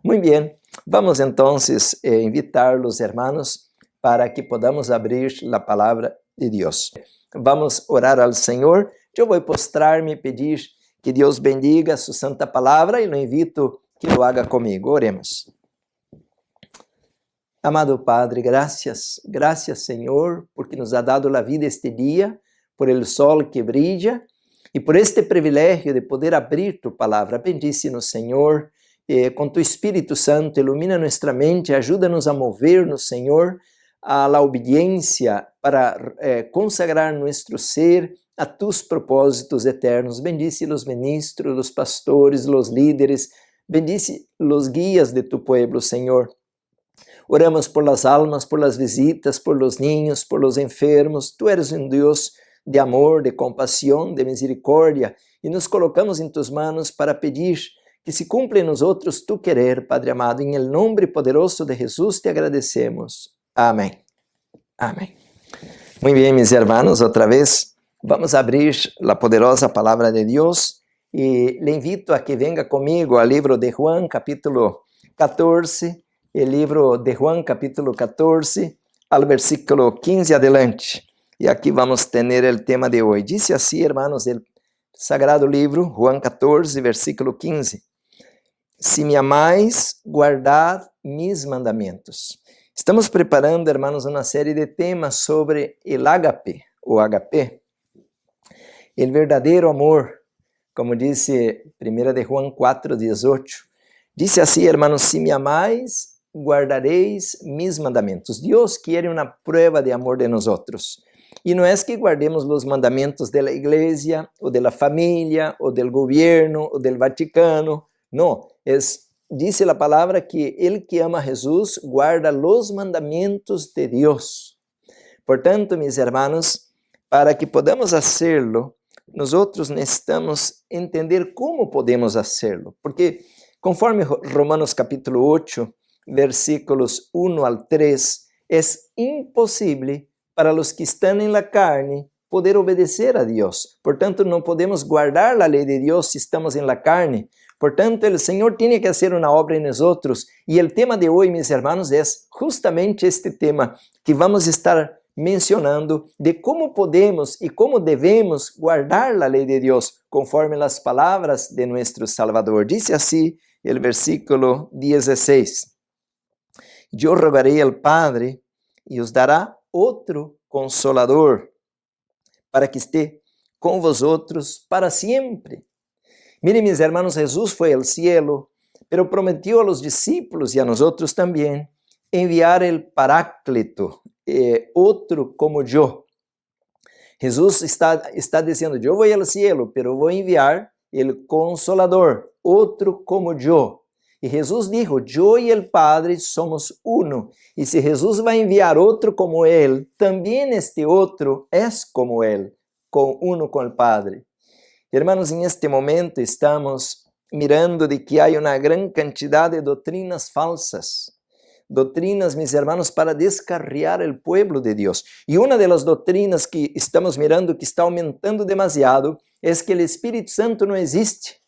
Muy bien, vamos entonces a invitar a los hermanos para que podamos abrir la palabra de Dios. Vamos a orar al Señor. Yo voy a postrarme y pedir que Dios bendiga su santa palabra y lo invito que lo haga conmigo. Oremos. Amado Padre, gracias Señor, porque nos ha dado la vida este día, por el sol que brilla y por este privilegio de poder abrir tu palabra. Bendícenos, Señor, con tu Espíritu Santo, ilumina nuestra mente, ayúdanos a movernos, Señor, a la obediencia para consagrar nuestro ser a tus propósitos eternos. Bendice los ministros, los pastores, los líderes, bendice los guías de tu pueblo, Señor. Oramos por las almas, por las visitas, por los niños, por los enfermos. Tú eres un Dios de amor, de compasión, de misericordia, y nos colocamos en tus manos para pedir que se cumpla en nosotros tu querer, Padre amado. En el nombre poderoso de Jesús te agradecemos. Amén. Amén. Muy bien, mis hermanos, otra vez vamos a abrir la poderosa palabra de Dios y le invito a que venga conmigo al libro de Juan, capítulo 14, el libro de Juan, capítulo 14, al versículo 15 adelante. Y aquí vamos a tener el tema de hoy. Dice así, hermanos, el sagrado libro, Juan 14, versículo 15. Si me amáis, guardad mis mandamientos. Estamos preparando, hermanos, uma série de temas sobre el ágape, o HP, el verdadeiro amor, como dice 1 de Juan 4, 18. Dice así, hermanos, si me amáis, guardaréis mis mandamentos. Dios quiere una prueba de amor de nosotros. Y no es que guardemos los mandamientos de la iglesia, o de la familia, o del gobierno, o del Vaticano. No, dice la palabra que el que ama a Jesús guarda los mandamientos de Dios. Por tanto, mis hermanos, para que podamos hacerlo, nosotros necesitamos entender cómo podemos hacerlo. Porque conforme Romanos capítulo 8, versículos 1 al 3, es imposible para los que están en la carne poder obedecer a Dios. Por tanto, no podemos guardar la ley de Dios si estamos en la carne. Por tanto, el Señor tiene que hacer una obra en nosotros. Y el tema de hoy, mis hermanos, es justamente este tema que vamos a estar mencionando de cómo podemos y cómo debemos guardar la ley de Dios conforme las palabras de nuestro Salvador. Dice así el versículo 16. Yo rogaré al Padre y os dará otro consolador para que esté con vosotros para siempre. Miren, mis hermanos, Jesús fue al cielo, pero prometió a los discípulos y a nosotros también enviar el Paráclito, otro como yo. Jesús está diciendo, yo voy al cielo, pero voy a enviar el Consolador, otro como yo. Y Jesús dijo, yo y el Padre somos uno. Y si Jesús va a enviar otro como Él, también este otro es como Él, uno con el Padre. Hermanos, en este momento estamos mirando de que hay una gran cantidad de doctrinas falsas. Doctrinas, mis hermanos, para descarriar el pueblo de Dios. Y una de las doctrinas que estamos mirando que está aumentando demasiado es que el Espíritu Santo no existe.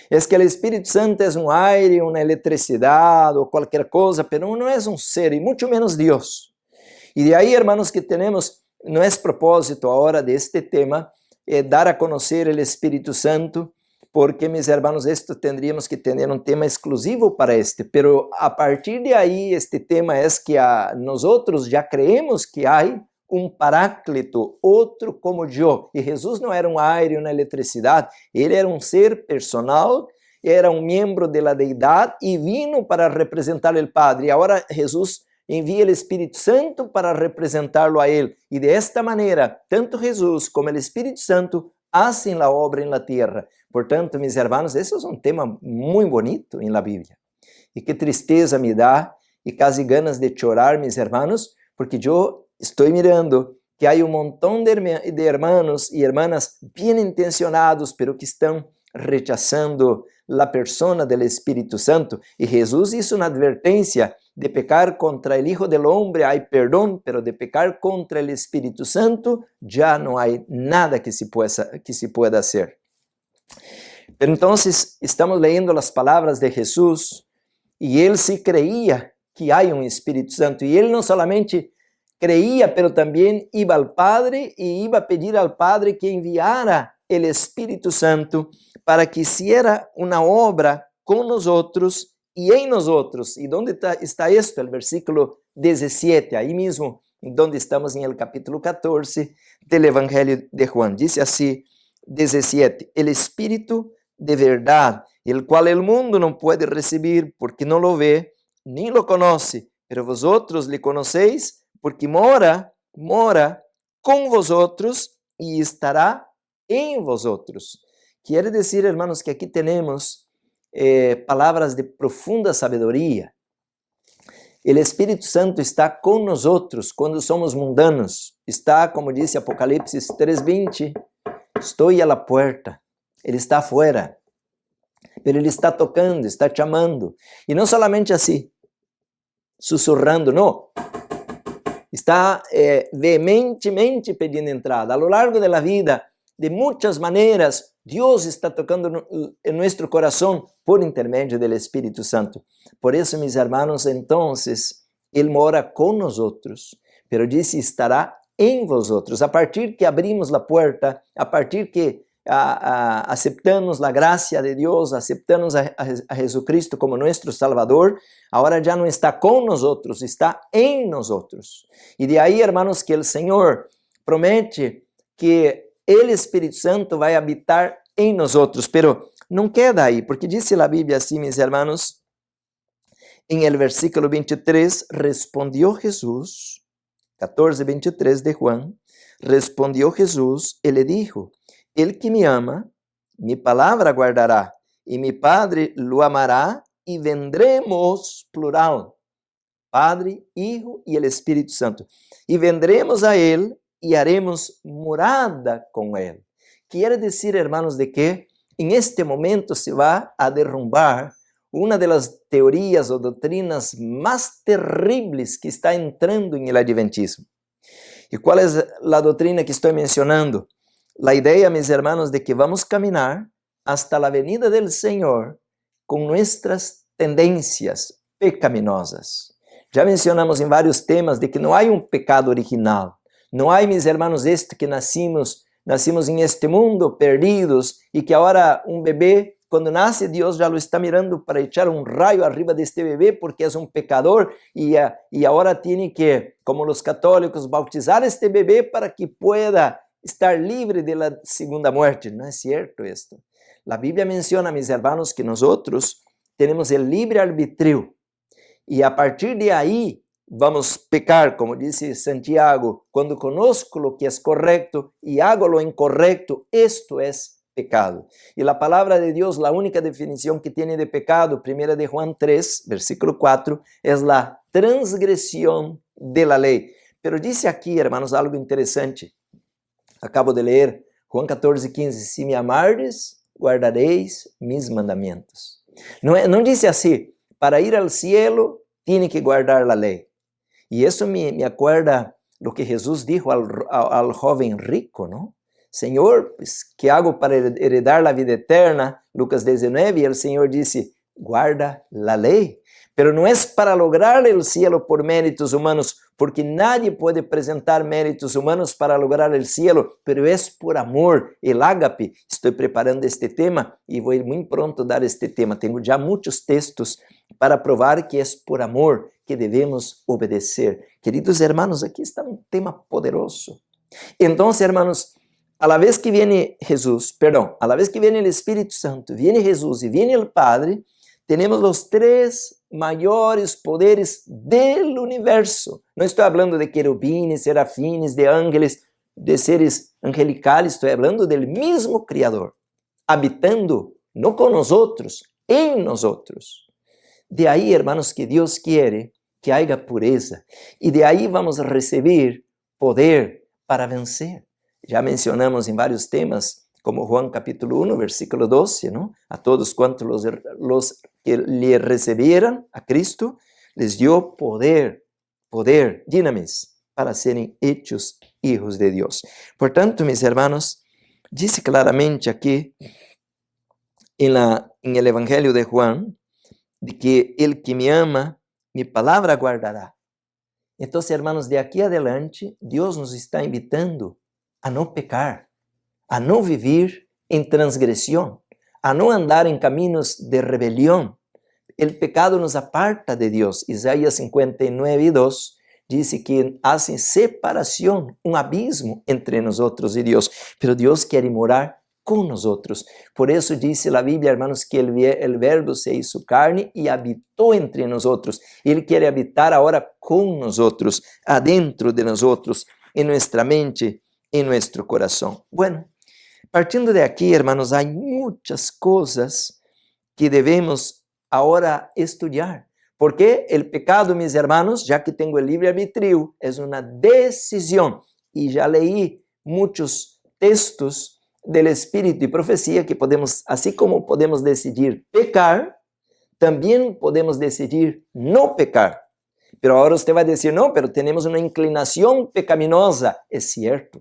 Es que el Espíritu Santo es un aire, una electricidad o cualquier cosa, pero no es un ser y mucho menos Dios. Y de ahí, hermanos, que tenemos, no es propósito ahora de este tema, dar a conocer el Espíritu Santo, porque, mis hermanos, esto tendríamos que tener un tema exclusivo para pero a partir de ahí, este tema es que nosotros ya creemos que hay un Paráclito, otro como yo, y Jesús no era un aire, una electricidad, él era un ser personal, era un miembro de la deidad y vino para representar al Padre. Y ahora Jesús envía el Espíritu Santo para representarlo a él. Y de esta manera, tanto Jesús como el Espíritu Santo hacen la obra en la tierra. Por tanto, mis hermanos, eso es un tema muy bonito en la Biblia. Y qué tristeza me da y casi ganas de llorar, mis hermanos, porque yo estoy mirando que hay un montón de hermanos y hermanas bien intencionados, pero que están rechazando la persona del Espíritu Santo. Y Jesús hizo una advertencia: de pecar contra el Hijo del Hombre hay perdón, pero de pecar contra el Espíritu Santo ya no hay nada que se pueda hacer. Pero entonces estamos leyendo las palabras de Jesús y él sí creía que hay un Espíritu Santo. Y él no solamente creía, pero también iba al Padre y iba a pedir al Padre que enviara el Espíritu Santo para que hiciera una obra con nosotros y en nosotros. ¿Y dónde está esto? El versículo 17, ahí mismo, donde estamos en el capítulo 14 del Evangelio de Juan. Dice así, 17, el Espíritu de verdad, el cual el mundo no puede recibir porque no lo ve ni lo conoce, pero vosotros le conocéis porque mora con vosotros y estará en vosotros. Quiere decir, hermanos, que aquí tenemos palabras de profunda sabedoría. El Espíritu Santo está con nosotros cuando somos mundanos. Está, como dice Apocalipsis 3:20, estoy a la puerta. Ele está afuera, pero ele está tocando, está chamando. E não solamente assim, sussurrando, não. Está veementemente pedindo entrada. A lo largo da vida, de muitas maneiras, Deus está tocando em nosso coração por intermédio do Espírito Santo. Por isso, mis hermanos, entonces, Ele mora com nós, pero disse estará em vosotros. A partir que abrimos a porta, a partir que aceptamos a graça de Deus, aceptamos a Jesucristo como nosso Salvador, agora já não está com nós, está em nós. E de aí, hermanos, que o Senhor promete que o Espírito Santo vai habitar em nós, pero não queda aí, porque disse a Bíblia assim, mis hermanos, em el versículo 23, respondió Jesús, 14:23 de Juan, respondió Jesús e le dijo, el que me ama, mi palabra guardará, y mi Padre lo amará, y vendremos, plural, Padre, Hijo y el Espíritu Santo, y vendremos a Él y haremos morada con Él. Quiere decir, hermanos, de que en este momento se va a derrumbar una de las teorías o doctrinas más terribles que está entrando en el adventismo. ¿Y cuál es la doctrina que estoy mencionando? La idea, mis hermanos, de que vamos a caminar hasta la venida del Señor con nuestras tendencias pecaminosas. Ya mencionamos en varios temas de que no hay un pecado original. No hay, mis hermanos, que nacimos en este mundo perdidos y que ahora un bebé, cuando nace, Dios ya lo está mirando para echar un rayo arriba de este bebé porque es un pecador y ahora tiene que, como los católicos, bautizar a este bebé para que pueda estar libre de la segunda muerte. No es cierto esto. La Biblia menciona, mis hermanos, que nosotros tenemos el libre arbitrio y a partir de ahí vamos a pecar, como dice Santiago, cuando conozco lo que es correcto y hago lo incorrecto, esto es pecado. Y la palabra de Dios, la única definición que tiene de pecado, 1 de Juan 3, versículo 4, es la transgresión de la ley. Pero dice aquí, hermanos, algo interesante. Acabo de ler Juan 14:15, se me amardes, guardareis mis mandamientos. Não dice assim, para ir al cielo, tiene que guardar la ley. Y eso me acuerda lo que Jesús dijo al joven rico, ¿no? Señor, pues, ¿qué hago para heredar la vida eterna? Lucas 19, y el Señor dice, guarda la ley. Pero no es para lograr el cielo por méritos humanos, porque nadie puede presentar méritos humanos para lograr el cielo, pero es por amor, el ágape. Estoy preparando este tema y voy muy pronto a dar este tema. Tengo ya muchos textos para probar que es por amor que debemos obedecer. Queridos hermanos, aquí está un tema poderoso. Entonces, hermanos, a la vez que viene a la vez que viene el Espíritu Santo, viene Jesús y viene el Padre, tenemos los tres mayores poderes del universo. No estoy hablando de querubines, serafines, de ángeles, de seres angelicales, estoy hablando del mismo Criador, habitando no con nosotros, en nosotros. De ahí, hermanos, que Dios quiere que haya pureza. Y de ahí vamos a recibir poder para vencer. Ya mencionamos en varios temas, como Juan capítulo 1, versículo 12, ¿no? A todos cuantos los que le recibieran a Cristo, les dio poder, dinamis, para serem hechos hijos de Dios. Por tanto, mis hermanos, dice claramente aquí en el Evangelio de Juan, de que el que me ama, mi palabra guardará. Então, hermanos, de aqui adelante, Deus nos está invitando a não pecar, a não viver em transgressão, a não andar em caminhos de rebelião. O pecado nos aparta de Deus. Isaías 59:2 diz que hacen separação, abismo entre nosotros e Deus. Pero Deus quer morar com nosotros. Por isso diz a Bíblia, hermanos, que el verbo se hizo carne e habitou entre nosotros. Ele quer habitar agora com nosotros, adentro de nosotros, em nossa mente, em nosso coração. Bueno, partindo de aqui, hermanos, há muitas coisas que devemos agora estudar. Porque o pecado, mis hermanos, já que tenho o livre-arbítrio, é uma decisão. E já leí muitos textos do Espírito e profecia que podemos, assim como podemos decidir pecar, também podemos decidir não pecar. Pero agora você vai dizer, não, pero temos uma inclinação pecaminosa. É certo,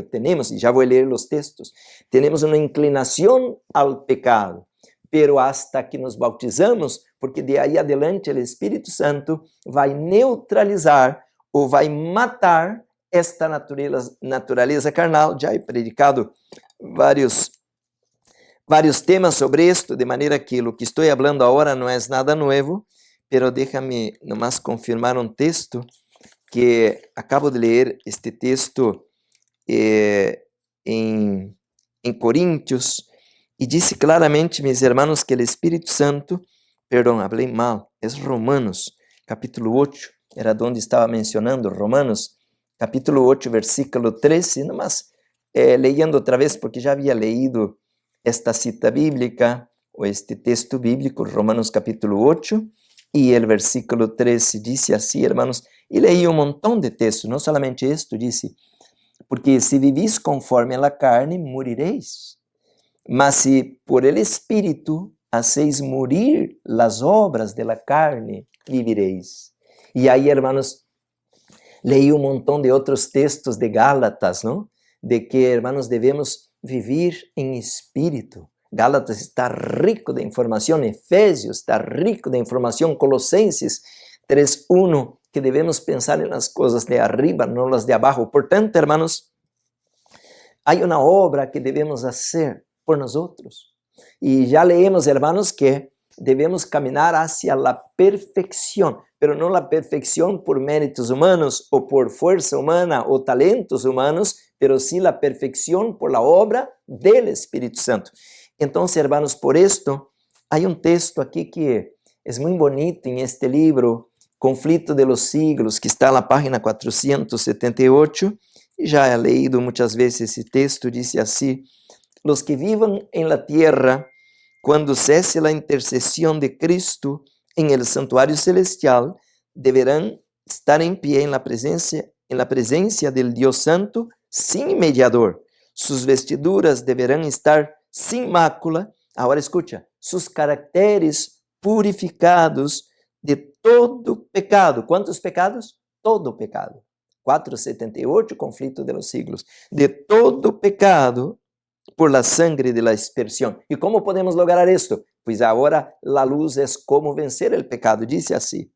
temos, e já vou ler os textos, temos uma inclinação ao pecado. Pero hasta que nos bautizamos, porque de aí adelante o Espírito Santo vai neutralizar ou vai matar esta natureza carnal. Já he predicado vários temas sobre isto, de maneira que o que estou falando agora não é nada novo, pero déjame nomás confirmar um texto que acabo de ler, este texto em Coríntios, e disse claramente, meus irmãos, que o Espírito Santo, falei mal, é Romanos, capítulo 8, era onde estava mencionando, Romanos, capítulo 8, versículo 13, nomás leyendo outra vez, porque já havia leído esta cita bíblica, ou este texto bíblico, Romanos capítulo 8, e o versículo 13 disse assim, irmãos, e leí um montão de textos, não somente isto, disse, porque se vivis conforme a la carne, morireis. Mas se por el Espírito hacéis morir las obras de la carne, vivireis. E aí, hermanos, leí um montão de outros textos de Gálatas, não? De que, hermanos, devemos vivir em espírito. Gálatas está rico de informação, Efésios está rico de informação, Colossenses 3:1, que devemos pensar nas coisas de arriba, não las de abaixo. Portanto, hermanos, há uma obra que devemos fazer por nosotros. Y ya leemos, hermanos, que debemos caminar hacia la perfección, pero no la perfección por méritos humanos o por fuerza humana o talentos humanos, pero sí la perfección por la obra del Espíritu Santo. Entonces, hermanos, por esto, hay un texto aquí que es muy bonito en este libro, Conflito de los Siglos, que está en la página 478, y ya he leído muchas veces ese texto, dice así: los que vivan en la tierra, cuando cese la intercesión de Cristo en el santuario celestial, deberán estar en pie en la presencia del Dios Santo, sin mediador. Sus vestiduras deberán estar sin mácula. Ahora escucha, sus caracteres purificados de todo pecado. ¿Cuántos pecados? Todo pecado. 478, Conflito de los Siglos. De todo pecado, por la sangre de la aspersión. ¿Y cómo podemos lograr esto? Pues ahora la luz es cómo vencer el pecado. Dice así: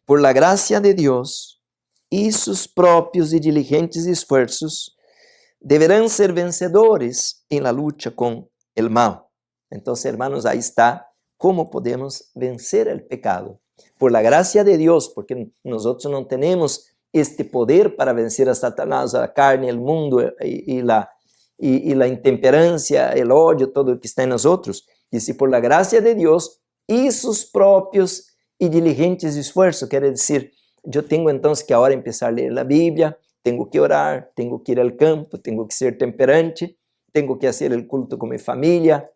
por la gracia de Dios y sus propios y diligentes esfuerzos, deberán ser vencedores en la lucha con el mal. Entonces, hermanos, ahí está cómo podemos vencer el pecado. Por la gracia de Dios, porque nosotros no tenemos este poder para vencer a Satanás, a la carne, el mundo y la intemperancia, el odio, todo lo que está en nosotros. Dice, por la gracia de Dios y sus propios y diligentes esfuerzos. Quiere decir, yo tengo entonces que ahora empezar a leer la Biblia, tengo que orar, tengo que ir al campo, tengo que ser temperante, tengo que hacer el culto con mi familia.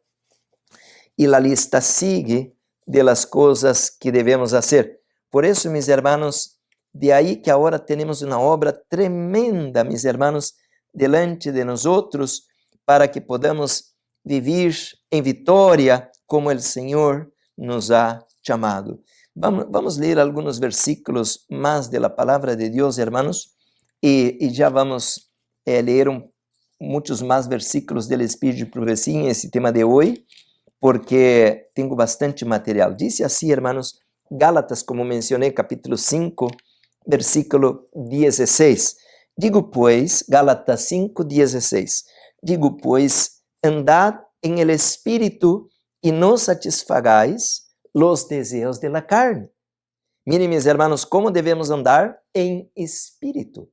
Y la lista sigue de las cosas que debemos hacer. Por eso, mis hermanos, de ahí que ahora tenemos una obra tremenda, mis hermanos, delante de nosotros, para que podamos vivir en victoria como el Señor nos ha llamado. Vamos a leer algunos versículos más de la palabra de Dios, hermanos, y ya vamos a leer muchos más versículos del Espíritu y Profecía en ese tema de hoy, porque tenho bastante material. Dice assim, hermanos, Gálatas, como mencionei, capítulo 5, versículo 16. Digo, pues, Gálatas 5, 16. Digo, pues, andad en el Espíritu y no satisfagáis los deseos de la carne. Miren, mis hermanos, como devemos andar em Espírito.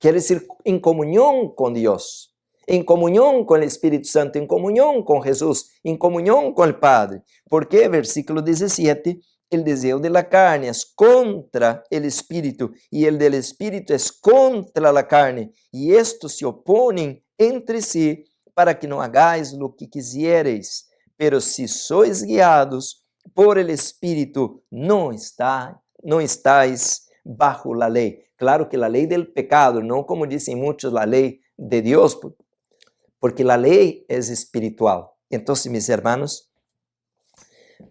Quer dizer, em comunhão com Deus, em comunhão com o Espírito Santo, em comunhão com Jesus, em comunhão com o Padre. Porque, versículo 17, el deseo de la carne es contra el Espíritu, y el del Espíritu es contra la carne, y estos se oponen entre sí, para que no hagáis lo que quisiereis. Pero si sois guiados por el Espíritu, no estáis bajo la ley. Claro que la ley del pecado, no como dicen muchos, la ley de Dios, porque la ley es espiritual. Entonces, mis hermanos,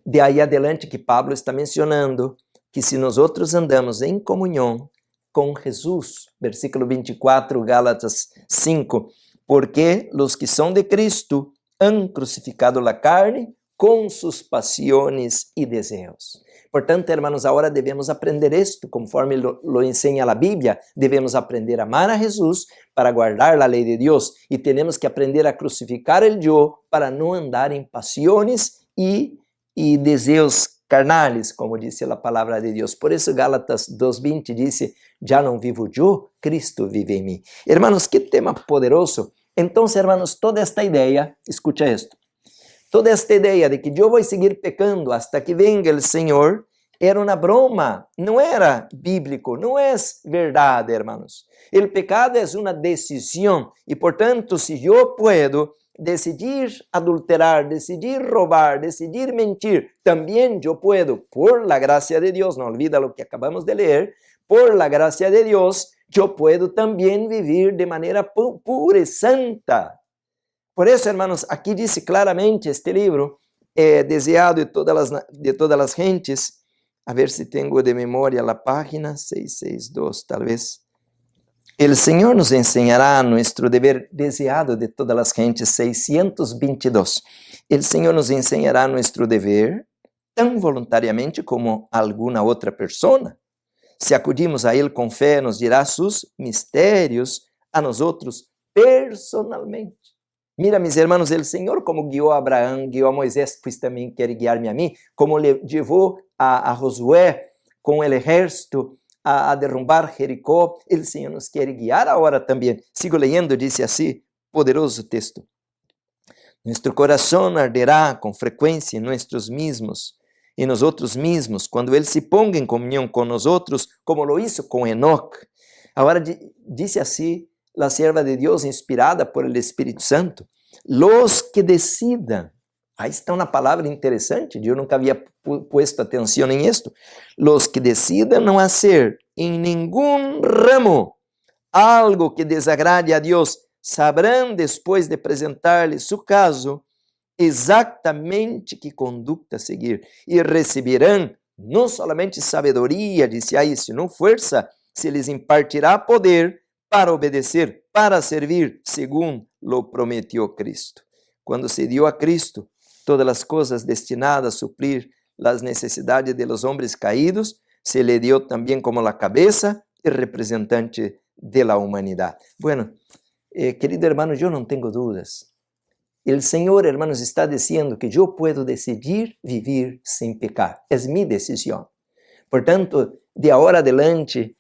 de aí adelante que Pablo está mencionando que se nós outros andamos em comunhão com Jesus, versículo 24, Gálatas 5, porque los que são de Cristo han crucificado la carne com sus pasiones e deseos. Portanto, hermanos, agora devemos aprender isto, conforme lo enseña a Bíblia, devemos aprender a amar a Jesus para guardar a lei de Deus, e temos que aprender a crucificar el yo para não andar em pasiones e desejos carnales, como disse a palavra de Deus. Por isso, Gálatas 2:20 diz, já não vivo eu, Cristo vive em mim. Hermanos, que tema poderoso. Então, hermanos, toda esta ideia, escucha esto, toda esta ideia de que eu vou seguir pecando hasta que venga o Senhor, era uma broma, não era bíblico, não é verdade, hermanos. O pecado é uma decisão, e, portanto, se eu puedo decidir adulterar, decidir robar, decidir mentir, também eu puedo, por la gracia de Deus, não olvida lo que acabamos de ler, por la gracia de Deus, eu puedo também viver de maneira pura e santa. Por isso, hermanos, aqui diz claramente este livro, desejado de todas as gentes, a ver se tenho de memória a página 662, talvez. El Señor nos enseñará nuestro deber deseado de todas las gentes, 622. El Señor nos enseñará nuestro deber tan voluntariamente como alguna outra persona. Se acudimos a Ele com fé, nos dirá sus mistérios a nosotros personalmente. Mira, mis hermanos, el Señor como guiou a Abraão, guiou a Moisés, pues também quer guiar-me a mim, como levou a Josué com o exército a derrumbar Jericó, o Senhor nos quer guiar agora também. Sigo leyendo, diz assim, poderoso texto. Nuestro corazón arderá com frequência em nosotros mismos, quando Ele se ponga em comunhão com nosotros, como lo hizo com Enoch. Agora, diz assim, a serva de Deus, inspirada por el Espírito Santo, los que decidam. Aí está uma palavra interessante, eu nunca havia puesto atenção em isto. Los que decidam não hacer em nenhum ramo algo que desagrade a Deus, sabrão depois de apresentar-lhe su caso, exatamente que conduta seguir, e receberão não somente sabedoria, disse aí, sino força, se lhes impartirá poder para obedecer, para servir, segundo lo prometió Cristo. Quando se dio a Cristo todas as coisas destinadas a suprir as necessidades de los hombres caídos, se le dio também como la cabeza e representante de la humanidade. Bueno, querido hermano, eu não tenho dúvidas. O Senhor, hermanos, está dizendo que eu puedo decidir viver sem pecar. É minha decisão. Portanto, de agora adelante,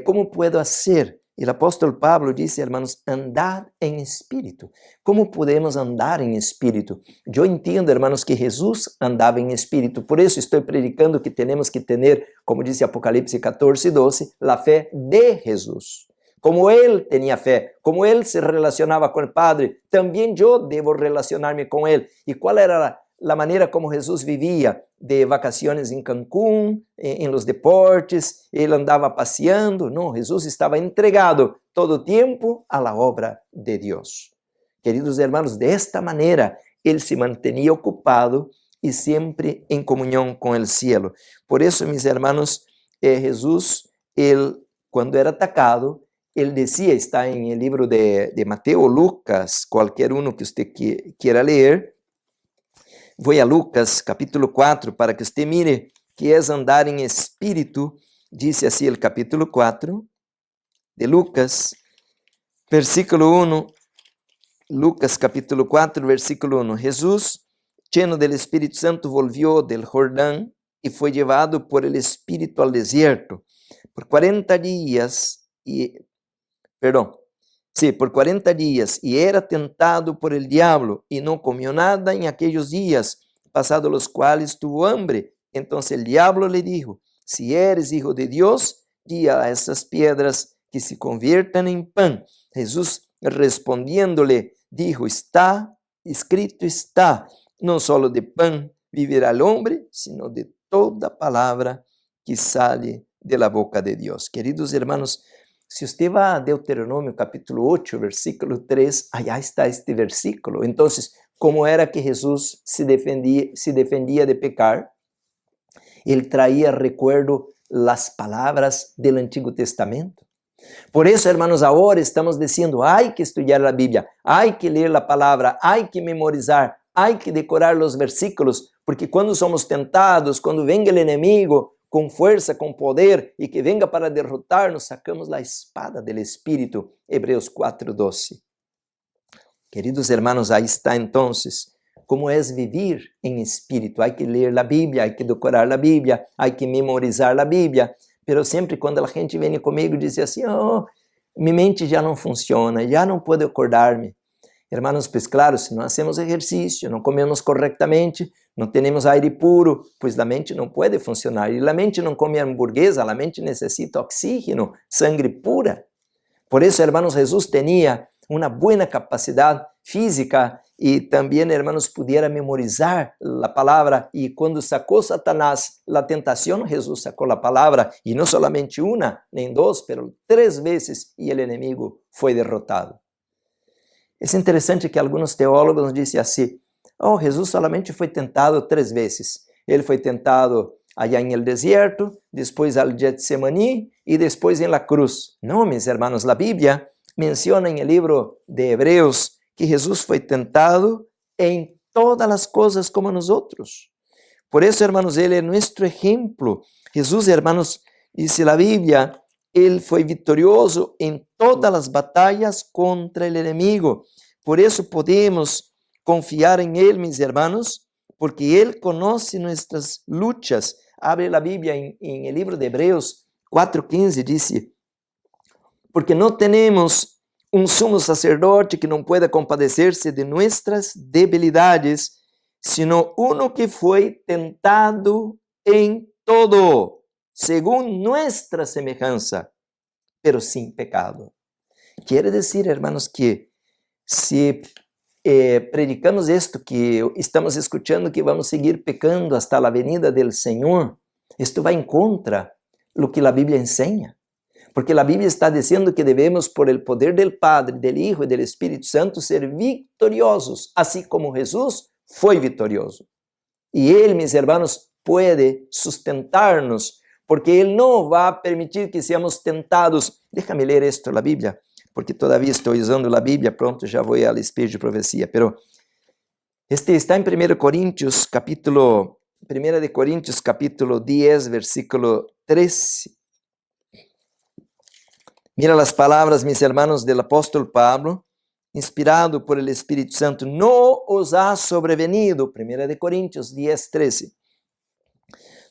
como puedo fazer? O apóstolo Pablo disse, hermanos, andad em espírito. Como podemos andar em espírito? Eu entendo, hermanos, que Jesus andava em espírito. Por isso estou predicando que temos que ter, como diz Apocalipse 14:12, a fé de Jesus. Como ele tinha fé, como ele se relacionava com o Padre, também eu devo relacionar-me com ele. E qual era a maneira como Jesus vivia? De vacaciones em Cancún, em los deportes, ele andava passeando. Não, Jesus estava entregado todo o tempo à obra de Deus. Queridos hermanos, desta maneira, ele se mantinha ocupado e sempre em comunhão com o cielo. Por isso, meus hermanos, Jesus, ele, quando era atacado, ele dizia, está em livro de Mateus, Lucas, qualquer um que você queira ler, Vou a Lucas, capítulo 4, para que você mire que é andar em espírito. Diz assim o capítulo 4 de Lucas, versículo 1. Lucas, capítulo 4, versículo 1. Jesús, lleno del Espíritu Santo, volvió del Jordán y fue llevado por el Espíritu al desierto por 40 días por 40 días, y era tentado por el diablo, y no comió nada en aquellos días, pasados los cuales tuvo hambre. Entonces el diablo le dijo: si eres hijo de Dios, di a estas piedras que se conviertan en pan. Jesús respondiéndole dijo: escrito está, no solo de pan vivirá el hombre, sino de toda palabra que sale de la boca de Dios. Queridos hermanos, se você vai a Deuteronômio capítulo 8, versículo 3, allá está este versículo. Então, como era que Jesus se defendia de pecar? Ele traía recuerdo las palavras del Antigo Testamento. Por isso, hermanos, agora estamos dizendo: hay que estudar a Bíblia, hay que ler a palavra, hay que memorizar, hay que decorar os versículos, porque quando somos tentados, quando venga o inimigo com força, com poder, e que venga para derrotar-nos, sacamos a espada do Espírito. Hebreus 4:12. Queridos hermanos, aí está então como é viver em Espírito. Há que ler a Bíblia, há que decorar a Bíblia, há que memorizar a Bíblia. Pero sempre quando a gente vem comigo e diz assim: oh, minha mente já não funciona, já não puedo acordar-me. Hermanos, pues claro, se não hacemos exercício, não comemos corretamente, não temos aire puro, pues a mente não pode funcionar. E a mente não come hamburguesa, a mente necessita oxígeno, sangre pura. Por isso, hermanos, Jesus tinha uma boa capacidade física e também, hermanos, pudiera memorizar a palavra. E quando sacou Satanás a tentação, Jesus sacou a palavra, e não solamente uma, nem duas, mas 3 vezes, e o inimigo foi derrotado. É interessante que alguns teólogos nos dizem assim: oh, Jesus solamente foi tentado 3 vezes. Ele foi tentado allá em el deserto, depois al Getsemaní e depois em la cruz. Não, meus irmãos, a Bíblia menciona em el livro de Hebreus que Jesus foi tentado em todas as coisas como nós outros. Por isso, irmãos, ele é nosso exemplo. Jesus, irmãos, diz a Bíblia, ele foi vitorioso em todas as batalhas contra o inimigo. Por isso podemos confiar em ele, meus irmãos, porque ele conhece nossas lutas. Abre a Bíblia em el livro de Hebreus 4:15, diz: porque não temos um sumo sacerdote que não pueda compadecer-se de nossas debilidades, sino uno que foi tentado em todo, según nuestra semejanza, pero sin pecado. Quiere decir, hermanos, que se predicamos esto, que estamos escuchando que vamos seguir pecando hasta la venida del Señor, esto va en contra lo que la Biblia enseña. Porque la Biblia está diciendo que debemos, por el poder del Padre, del Hijo y del Espíritu Santo, ser victoriosos, así como Jesús fue victorioso. Y Él, mis hermanos, puede sustentarnos, porque Él no va a permitir que seamos tentados. Déjame leer esto, la Biblia, porque todavía estoy usando la Biblia, pronto ya voy al espíritu de profecía, pero este está en 1 Corintios, capítulo 10, versículo 13. Mira las palabras, mis hermanos, del apóstol Pablo, inspirado por el Espíritu Santo. No os ha sobrevenido, 1 Corintios 10, 13.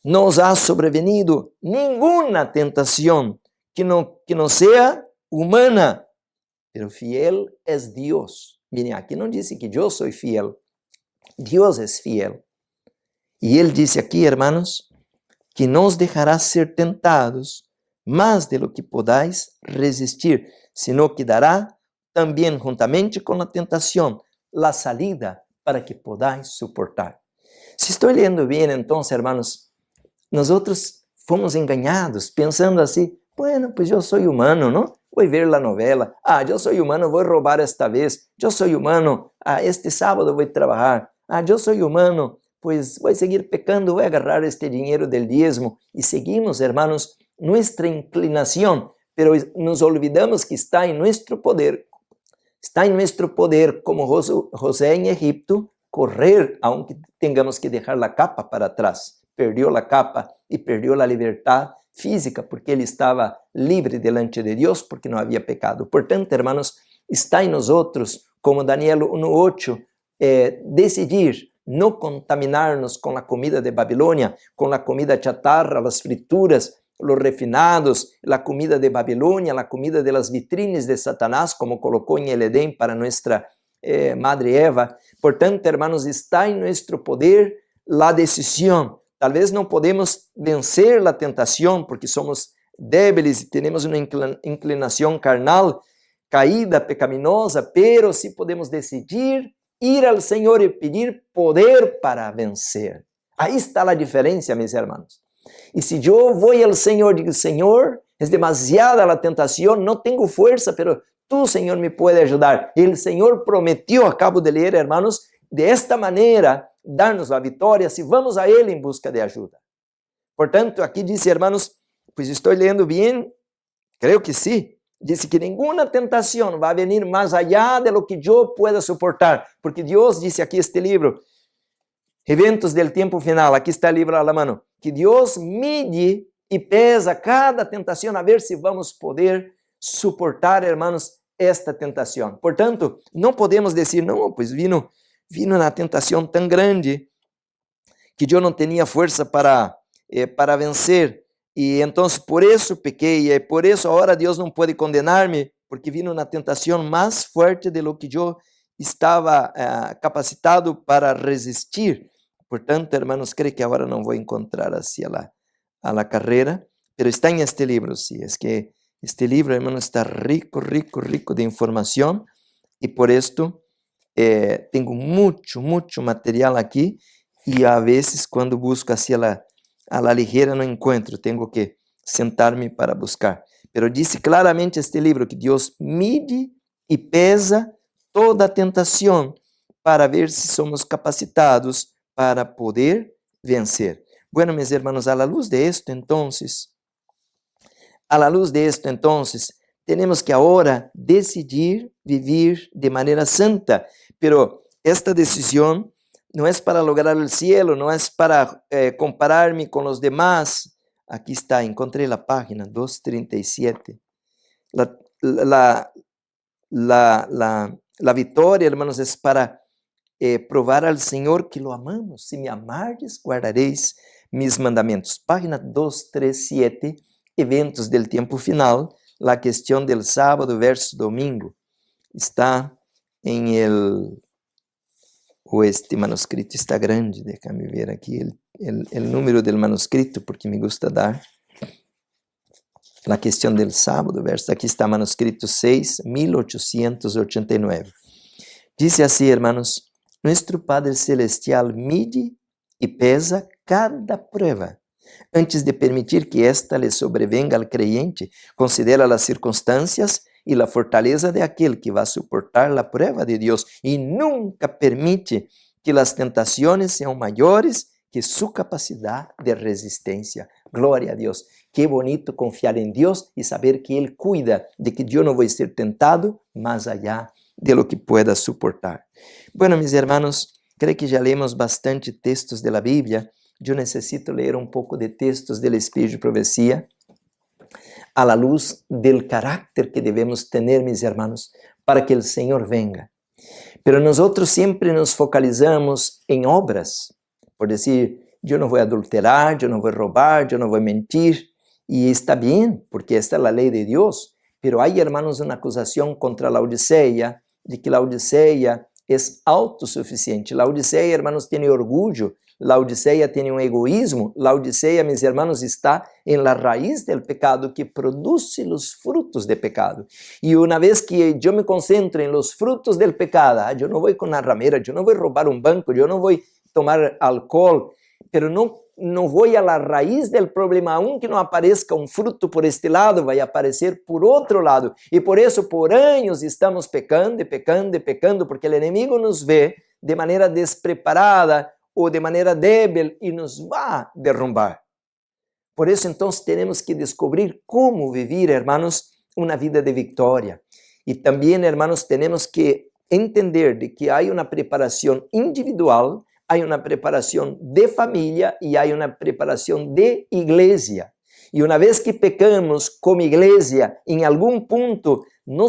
No os ha sobrevenido ninguna tentación que no sea humana, pero fiel es Dios. Miren, aquí no dice que yo soy fiel, Dios es fiel. Y Él dice aquí, hermanos, que no os dejará ser tentados más de lo que podáis resistir, sino que dará también juntamente con la tentación la salida para que podáis soportar. Si estoy leyendo bien, entonces, hermanos, nosotros fomos engañados pensando así: bueno, pues yo soy humano, ¿no? Voy a ver la novela. Yo soy humano, voy a robar esta vez. Yo soy humano, este sábado voy a trabajar. Yo soy humano, pues voy a seguir pecando, voy a agarrar este dinero del diezmo. Y seguimos, hermanos, nuestra inclinación, pero nos olvidamos que está en nuestro poder. Está en nuestro poder, como José en Egipto, correr, aunque tengamos que deixar a capa para trás. Perdeu a capa e perdeu a liberdade física, porque ele estava livre delante de Deus, porque não havia pecado. Portanto, hermanos, está em nós, como Daniel 1:8, decidir não contaminar-nos com a comida de Babilônia, com a comida chatarra, as frituras, os refinados, a comida de Babilônia, a comida de las vitrines de Satanás, como colocou em el Edén para nossa Madre Eva. Portanto, hermanos, está em nosso poder a decisão. Talvez não podemos vencer a tentação, porque somos débiles e temos uma inclinação carnal, caída, pecaminosa, pero sí podemos decidir ir ao Senhor e pedir poder para vencer. Aí está a diferença, meus irmãos. E se eu vou ao Senhor e digo, Senhor, é demasiada a tentação, não tenho força, pero tu, Senhor, me pode ajudar. E o Senhor prometeu, acabo de ler, hermanos, de esta maneira, dar-nos a vitória se vamos a Ele em busca de ajuda. Portanto, aqui diz, hermanos, pois estou lendo bem, creio que sim, diz que nenhuma tentação vai venir mais allá de lo que eu pueda suportar, porque Deus disse aqui este livro, Eventos del Tiempo Final, aqui está o livro à mão, que Deus mide e pesa cada tentação a ver se vamos poder suportar, hermanos, esta tentação. Portanto, não podemos dizer, não, pois vino uma tentação tão grande que eu não tinha força para vencer, e então por isso pequei, e por isso agora Deus não pode condenar-me, porque vino uma tentação mais forte de lo que eu estava capacitado para resistir. Portanto, hermanos, creio que agora não vou encontrar assim a la carreira, pero está em este livro, sí. Es que este livro, hermanos, está rico de informação, e por esto tenho muito material aqui, e a vezes quando busco assim a la ligeira não encontro, tenho que sentar-me para buscar. Pero disse claramente este livro que Deus mide e pesa toda a tentação para ver se somos capacitados para poder vencer. Bueno, mis hermanos, a la luz de esto entonces, tenemos que ahora decidir vivir de manera santa, pero esta decisión no es para lograr el cielo, no es para compararme con los demás. Aquí está, encontré la página 237. La victoria, hermanos, es para provar al Senhor que lo amamos. Si me amardes, guardaréis mis mandamentos. Página 237, Eventos del Tiempo Final, la questão del sábado versus domingo. Está em este manuscrito está grande, deixa-me ver aqui o número do manuscrito, porque me gusta dar la questão del sábado versus. Aqui está manuscrito 6, 1889. Dice assim, hermanos, nuestro Padre Celestial mide e pesa cada prueba. Antes de permitir que esta le sobrevenga al creyente, considera las circunstancias y la fortaleza de aquel que va a soportar la prueba de Dios y nunca permite que las tentaciones sean mayores que su capacidad de resistencia. Gloria a Dios. Qué bonito confiar en Dios y saber que Él cuida de que yo no voy a ser tentado más allá de lo que pueda soportar. Bueno, mis hermanos, creo que ya leemos bastante textos de la Biblia. Yo necesito leer un poco de textos del Espíritu de Profecía a la luz del carácter que debemos tener, mis hermanos, para que el Señor venga. Pero nosotros siempre nos focalizamos en obras, por decir, yo no voy a adulterar, yo no voy a robar, yo no voy a mentir, y está bien, porque esta es la ley de Dios. Pero hay, hermanos, una acusación contra la Odisea, de que la Odisea es autosuficiente. La Odisea, hermanos, tiene orgullo. La Odisea tiene un egoísmo. La Odisea, mis hermanos, está en la raíz del pecado que produce los frutos de pecado. Y una vez que yo me concentro en los frutos del pecado, yo no voy con una ramera, yo no voy a robar un banco, yo no voy a tomar alcohol, pero no voy a la raíz del problema, aunque no aparezca un fruto por este lado, vai aparecer por outro lado. E por isso, por anos, estamos pecando e pecando e pecando, porque o inimigo nos vê de maneira despreparada ou de maneira débil e nos vai derrumbar. Por isso, então, temos que descobrir como viver, hermanos, uma vida de vitória. E também, hermanos, temos que entender de que há uma preparação individual, há uma preparação de família e há uma preparação de igreja. E uma vez que pecamos como igreja, em algum ponto, não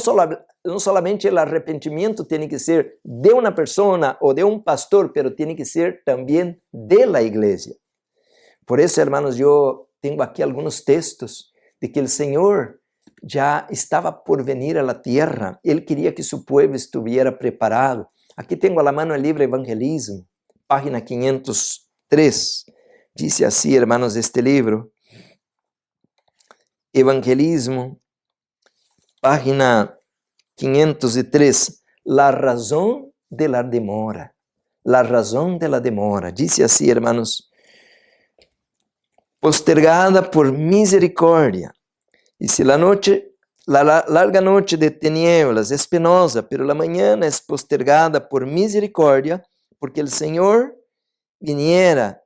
solamente o arrependimento tem que ser de uma pessoa ou de um pastor, mas tem que ser também de la igreja. Por isso, hermanos, eu tenho aqui alguns textos de que o Senhor já estava por venir a la tierra. Ele queria que seu povo estivesse preparado. Aqui tenho a la mano o livro Evangelismo, página 503. Diz assim, hermanos, este livro. Evangelismo, página 503. La razón de la demora. La razón de la demora. Diz assim, hermanos. Postergada por misericórdia. E se la larga noche de tinieblas es penosa, pero la mañana es postergada por misericordia, porque el Señor viniera,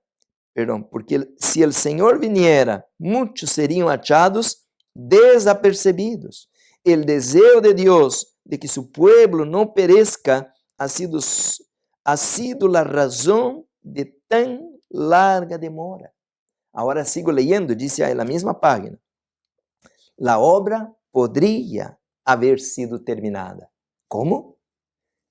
porque si el Señor viniera, muchos serían achados desapercebidos. El deseo de Dios de que su pueblo no perezca ha sido la razón de tan larga demora. Agora sigo leyendo, dice aí na mesma página. La obra podría haber sido terminada. ¿Cómo?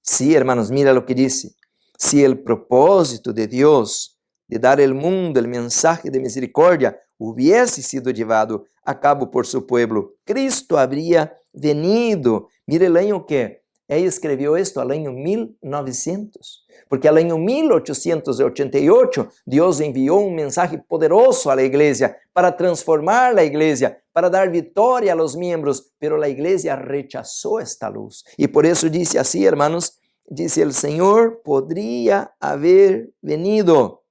Sí, hermanos, mira lo que dice. Si el propósito de Dios de dar al mundo el mensaje de misericordia hubiese sido llevado a cabo por su pueblo, Cristo habría venido. Mire el año que ella escreveu isto, al año 1900. Porque al año 1888, Deus enviou um mensagem poderoso à igreja para transformar a igreja, para dar vitória a los miembros, pero a igreja rechazou esta luz. E por isso disse assim, hermanos, disse el Senhor podría haber venido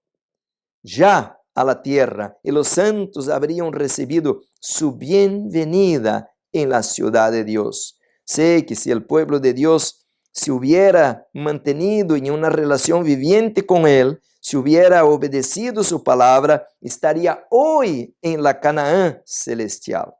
já a la tierra y los santos habrían recibido su bienvenida en la ciudad de Dios. Sé que si el pueblo de Dios se hubiera mantenido en una relación viviente con Él, si hubiera obedecido su palabra, estaría hoy en la Canaán celestial.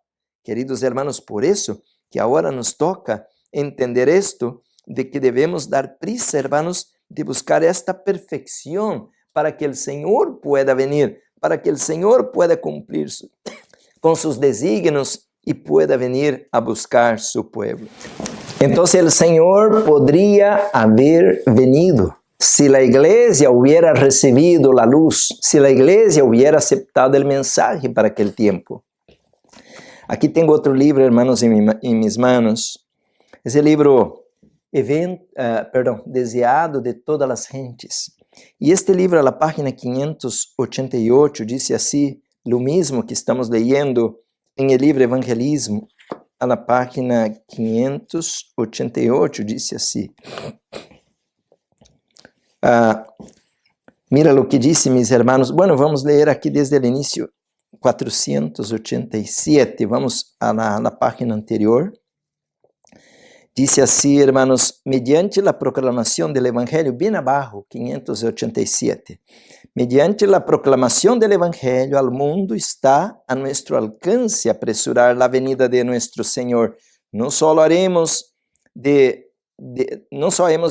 Queridos hermanos, por eso que ahora nos toca entender esto, de que debemos dar prisa, hermanos, de buscar esta perfección para que el Señor pueda venir, para que el Señor pueda cumplir con sus designios y pueda venir a buscar su pueblo. Entonces el Señor podría haber venido si la iglesia hubiera recibido la luz, si la iglesia hubiera aceptado el mensaje para aquel tiempo. Aquí tengo otro libro, hermanos, en mis manos. Es el libro Deseado de todas las gentes. Y este libro, a la página 588, dice así, lo mismo que estamos leyendo en el libro Evangelismo, a la página 588, dice así. Mira lo que dice, mis hermanos. Bueno, vamos a leer aquí desde el inicio, 487. Vamos a la página anterior. Dice así, hermanos, mediante la proclamación del Evangelio, bien abajo, 587. Mediante la proclamación del Evangelio al mundo está a nuestro alcance apresurar la venida de nuestro Señor. No solo hemos de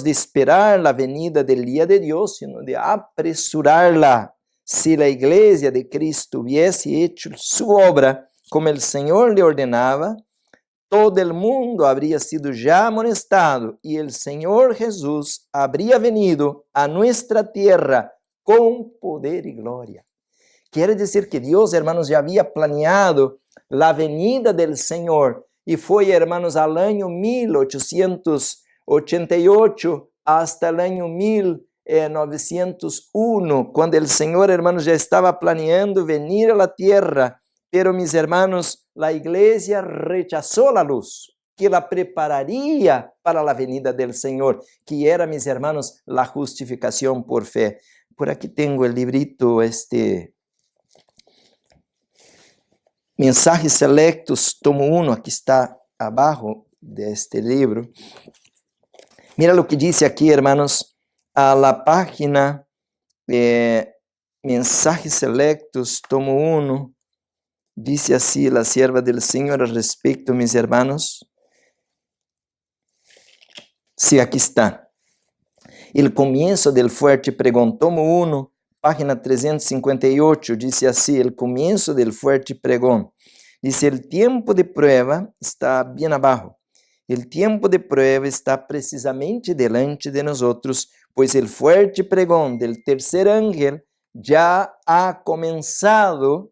esperar la venida del día de Dios, sino de apresurarla. Si la iglesia de Cristo hubiese hecho su obra como el Señor le ordenaba, todo el mundo habría sido ya amonestado y el Señor Jesús habría venido a nuestra tierra con poder y gloria. Quiere decir que Dios, hermanos, ya había planeado la venida del Señor y fue, hermanos, al año 1888 hasta el año 1901, cuando el Señor, hermanos, ya estaba planeando venir a la tierra. Pero, mis hermanos, la iglesia rechazó la luz que la prepararía para la venida del Señor, que era, mis hermanos, la justificación por fe. Por aquí tengo el librito, Mensajes Selectos, tomo 1, aquí está abajo de este libro. Mira lo que dice aquí, hermanos, a la página Mensajes Selectos, tomo 1. Dice así la sierva del Señor al respecto, mis hermanos. Sí, aquí está. El comienzo del fuerte pregón, tomo 1, página 358, dice así, el comienzo del fuerte pregón. Dice, el tiempo de prueba está bien abajo. El tiempo de prueba está precisamente delante de nosotros, pues el fuerte pregón del tercer ángel ya ha comenzado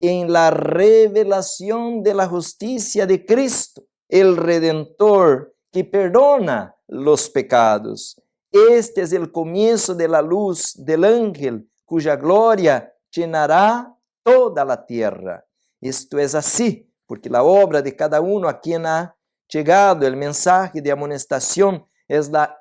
en la revelación de la justicia de Cristo, el Redentor que perdona los pecados. Este es el comienzo de la luz del ángel, cuya gloria llenará toda la tierra. Esto es así, porque la obra de cada uno a quien ha llegado el mensaje de amonestación es la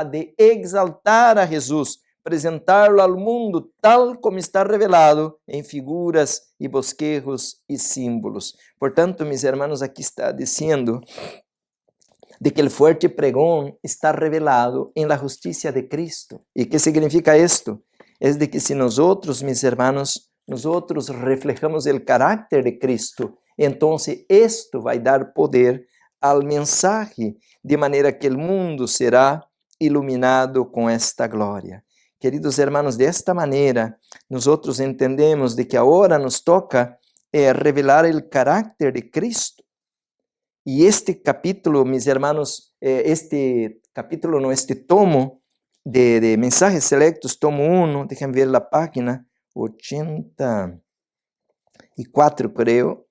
de exaltar a Jesús, presentarlo al mundo tal como está revelado en figuras y bosquejos y símbolos. Por tanto, mis hermanos, aquí está diciendo de que el fuerte pregón está revelado en la justicia de Cristo. ¿Y qué significa esto? Es de que si nosotros, mis hermanos, nosotros reflejamos el carácter de Cristo, entonces esto va a dar poder al mensaje, de manera que el mundo será iluminado con esta gloria. Queridos hermanos, de esta manera, nosotros entendemos de que ahora nos toca revelar el carácter de Cristo. Y este capítulo, mis hermanos, este tomo de mensajes selectos, tomo 1, déjenme ver la página, 84 creo.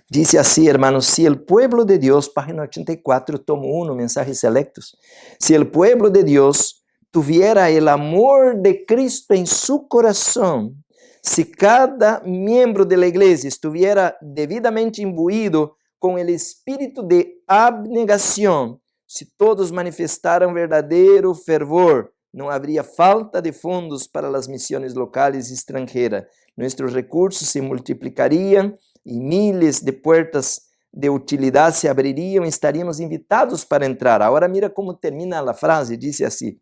Dice así, hermanos, si el pueblo de Dios, página 84, tomo 1, mensajes selectos, si el pueblo de Dios tuviera el amor de Cristo en su corazón, si cada miembro de la iglesia estuviera debidamente imbuido con el espíritu de abnegación, si todos manifestaran verdadero fervor, no habría falta de fondos para las misiones locales y extranjeras. Nuestros recursos se multiplicarían y miles de puertas de utilidad se abrirían y estaríamos invitados para entrar. Ahora mira cómo termina la frase, dice así: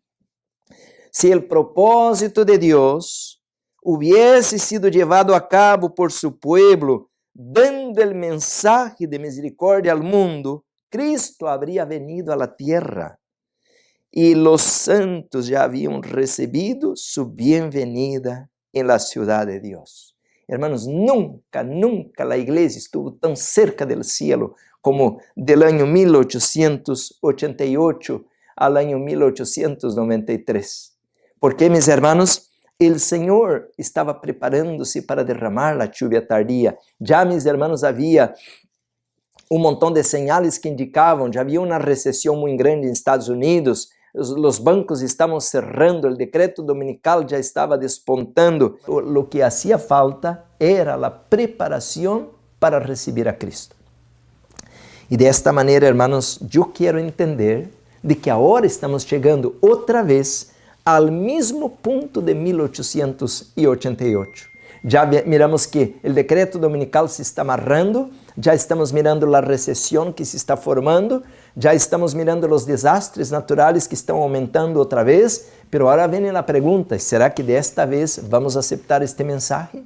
si el propósito de Dios hubiese sido llevado a cabo por su pueblo, dando el mensaje de misericordia al mundo, Cristo habría venido a la tierra y los santos ya habían recibido su bienvenida en la ciudad de Dios. Hermanos, nunca la iglesia estuvo tan cerca del cielo como del año 1888 al año 1893. Porque, mis hermanos, el Señor estaba preparándose para derramar la lluvia tardía. Ya, mis hermanos, había un montón de señales que indicaban, ya había una recesión muy grande en Estados Unidos, los bancos estaban cerrando, el decreto dominical ya estaba despontando. Lo que hacía falta era la preparación para recibir a Cristo. Y de esta manera, hermanos, yo quiero entender de que ahora estamos llegando otra vez al mismo punto de 1888. Ya miramos que el decreto dominical se está amarrando, ya estamos mirando la recesión que se está formando, ya estamos mirando los desastres naturales que están aumentando otra vez, pero ahora viene la pregunta, ¿será que de esta vez vamos a aceptar este mensaje?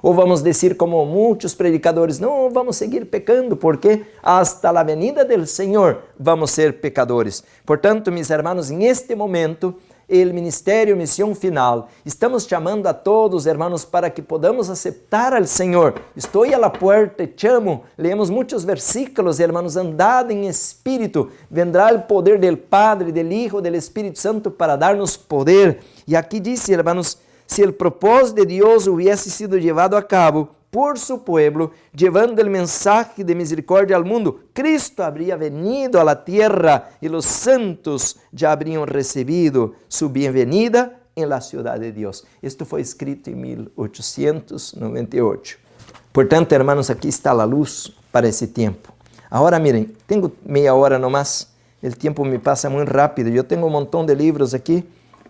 ¿O vamos a decir como muchos predicadores, no, vamos a seguir pecando porque hasta la venida del Señor vamos a ser pecadores? Por tanto, mis hermanos, en este momento, el Ministerio Misión Final, estamos chamando a todos, hermanos, para que podamos aceptar al Señor. Estoy a la puerta y chamo. Leemos muchos versículos, hermanos, andad en espíritu. Vendrá el poder del Padre, del Hijo, del Espíritu Santo para darnos poder. Y aquí dice, hermanos, si el propósito de Dios hubiese sido llevado a cabo por su pueblo, llevando el mensaje de misericordia al mundo, Cristo habría venido a la tierra y los santos ya habrían recibido su bienvenida en la ciudad de Dios. Esto fue escrito en 1898. Por tanto, hermanos, aquí está la luz para ese tiempo. Ahora miren, tengo media hora nomás, el tiempo me pasa muy rápido. Yo tengo un montón de libros aquí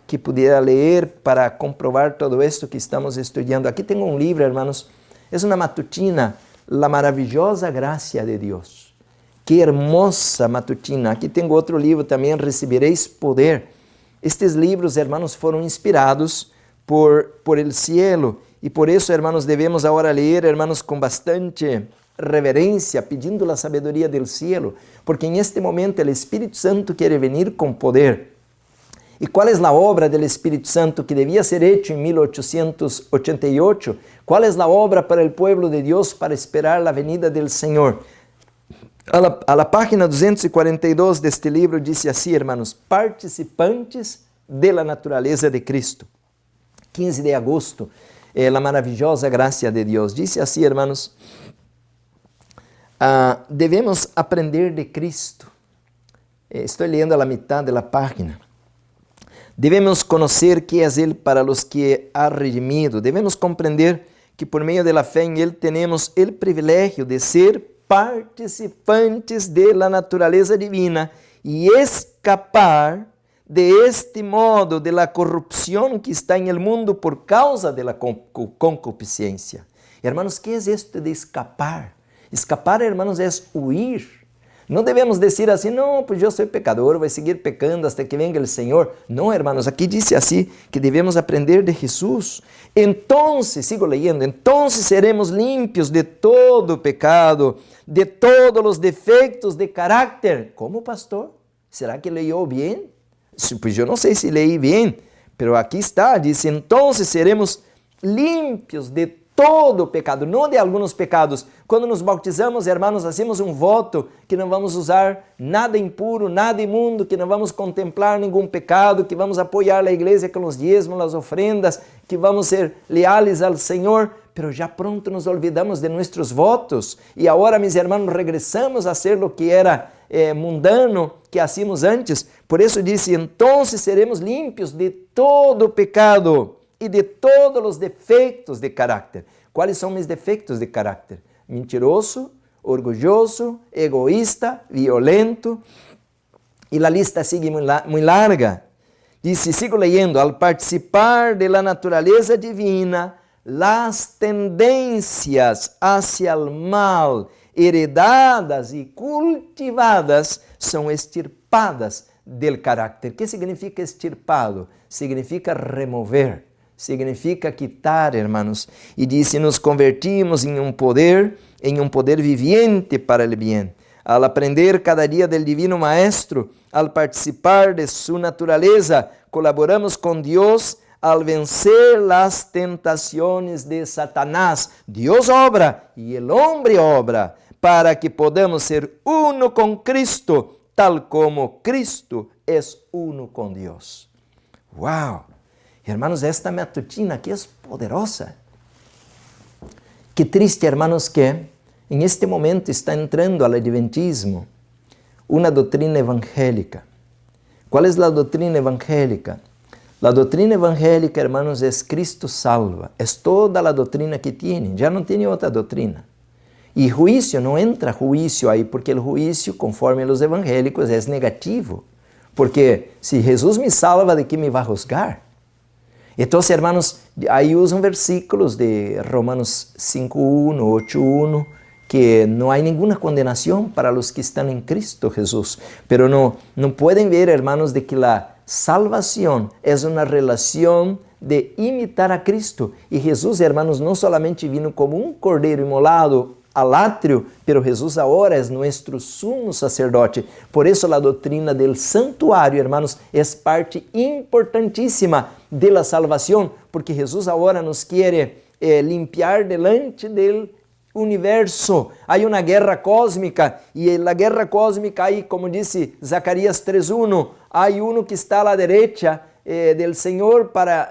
que pudiera leer para comprobar todo esto que estamos estudiando. Aquí tengo un libro, hermanos. Es una matutina, La maravillosa gracia de Dios. Qué hermosa matutina. Aquí tengo otro libro también, Recibiréis poder. Estos libros, hermanos, fueron inspirados por el cielo. Y por eso, hermanos, debemos ahora leer, hermanos, con bastante reverencia, pidiendo la sabiduría del cielo, porque en este momento el Espíritu Santo quiere venir con poder. ¿Y cuál es la obra del Espíritu Santo que debía ser hecho en 1888? ¿Cuál es la obra para el pueblo de Dios para esperar la venida del Señor? A la página 242 de este libro dice así, hermanos: participantes de la naturaleza de Cristo. 15 de agosto, la maravillosa gracia de Dios. Dice así, hermanos: debemos aprender de Cristo. Estoy leyendo a la mitad de la página. Debemos conocer que es Él para los que ha redimido. Debemos comprender que por medio de la fe en Él tenemos el privilegio de ser participantes de la naturaleza divina y escapar de este modo de la corrupción que está en el mundo por causa de la concupiscencia. Hermanos, ¿qué es esto de escapar? Escapar, hermanos, es huir. No debemos decir así: no, pues yo soy pecador, voy a seguir pecando hasta que venga el Señor. No, hermanos, aquí dice así, que debemos aprender de Jesús. Entonces, sigo leyendo, entonces seremos limpios de todo pecado, de todos los defectos de carácter. ¿Cómo, pastor? ¿Será que leyó bien? Pues yo no sé si leí bien, pero aquí está, dice: entonces seremos limpios de todo pecado, no de algunos pecados. Quando nos bautizamos, hermanos, hacemos um voto que não vamos usar nada impuro, nada imundo, que não vamos contemplar nenhum pecado, que vamos apoiar a igreja com os dízimos, as ofrendas, que vamos ser leales ao Senhor, pero já pronto nos olvidamos de nossos votos e agora, mis hermanos, regressamos a ser o que era mundano que hacíamos antes. Por isso disse: entonces seremos limpios de todo pecado e de todos os defeitos de caráter. Quais são meus defeitos de caráter? Mentiroso, orgulhoso, egoísta, violento. E a lista sigue muito larga. Dice, sigo leyendo: al participar de la naturaleza divina, las tendencias hacia el mal, heredadas e cultivadas, são extirpadas del carácter. ¿Qué significa extirpado? Significa remover. Significa quitar, hermanos. E disse, nos convertimos em um poder viviente para o bem. Al aprender cada dia del Divino Maestro, al participar de su naturaleza, colaboramos com Deus al vencer las tentaciones de Satanás. Dios obra y el hombre obra para que podamos ser uno con Cristo, tal como Cristo es uno con Dios. ¡Wow! Hermanos, esta matutina aqui é poderosa. Que triste, hermanos, que em este momento está entrando al adventismo uma doutrina evangélica. ¿Cuál es la doutrina evangélica? La doutrina evangélica, hermanos, es Cristo salva. Es toda la doutrina que tienen. Ya no tiene otra doutrina. Y juicio, no entra juicio ahí, porque el juicio, conforme a los evangélicos, es negativo. Porque si Jesús me salva, ¿de qué me va a juzgar? Entonces, hermanos, ahí usan versículos de Romanos 5.1, 8.1, que no hay ninguna condenación para los que están en Cristo Jesús. Pero no pueden ver, hermanos, de que la salvación es una relación de imitar a Cristo. Y Jesús, hermanos, no solamente vino como un cordero inmolado al atrio, pero Jesús ahora es nuestro sumo sacerdote. Por eso la doctrina del santuario, hermanos, es parte importantísima de la salvación, porque Jesús ahora nos quiere limpiar delante del universo. Hay una guerra cósmica y en la guerra cósmica hay, como dice Zacarías 3.1, hay uno que está a la derecha del Señor para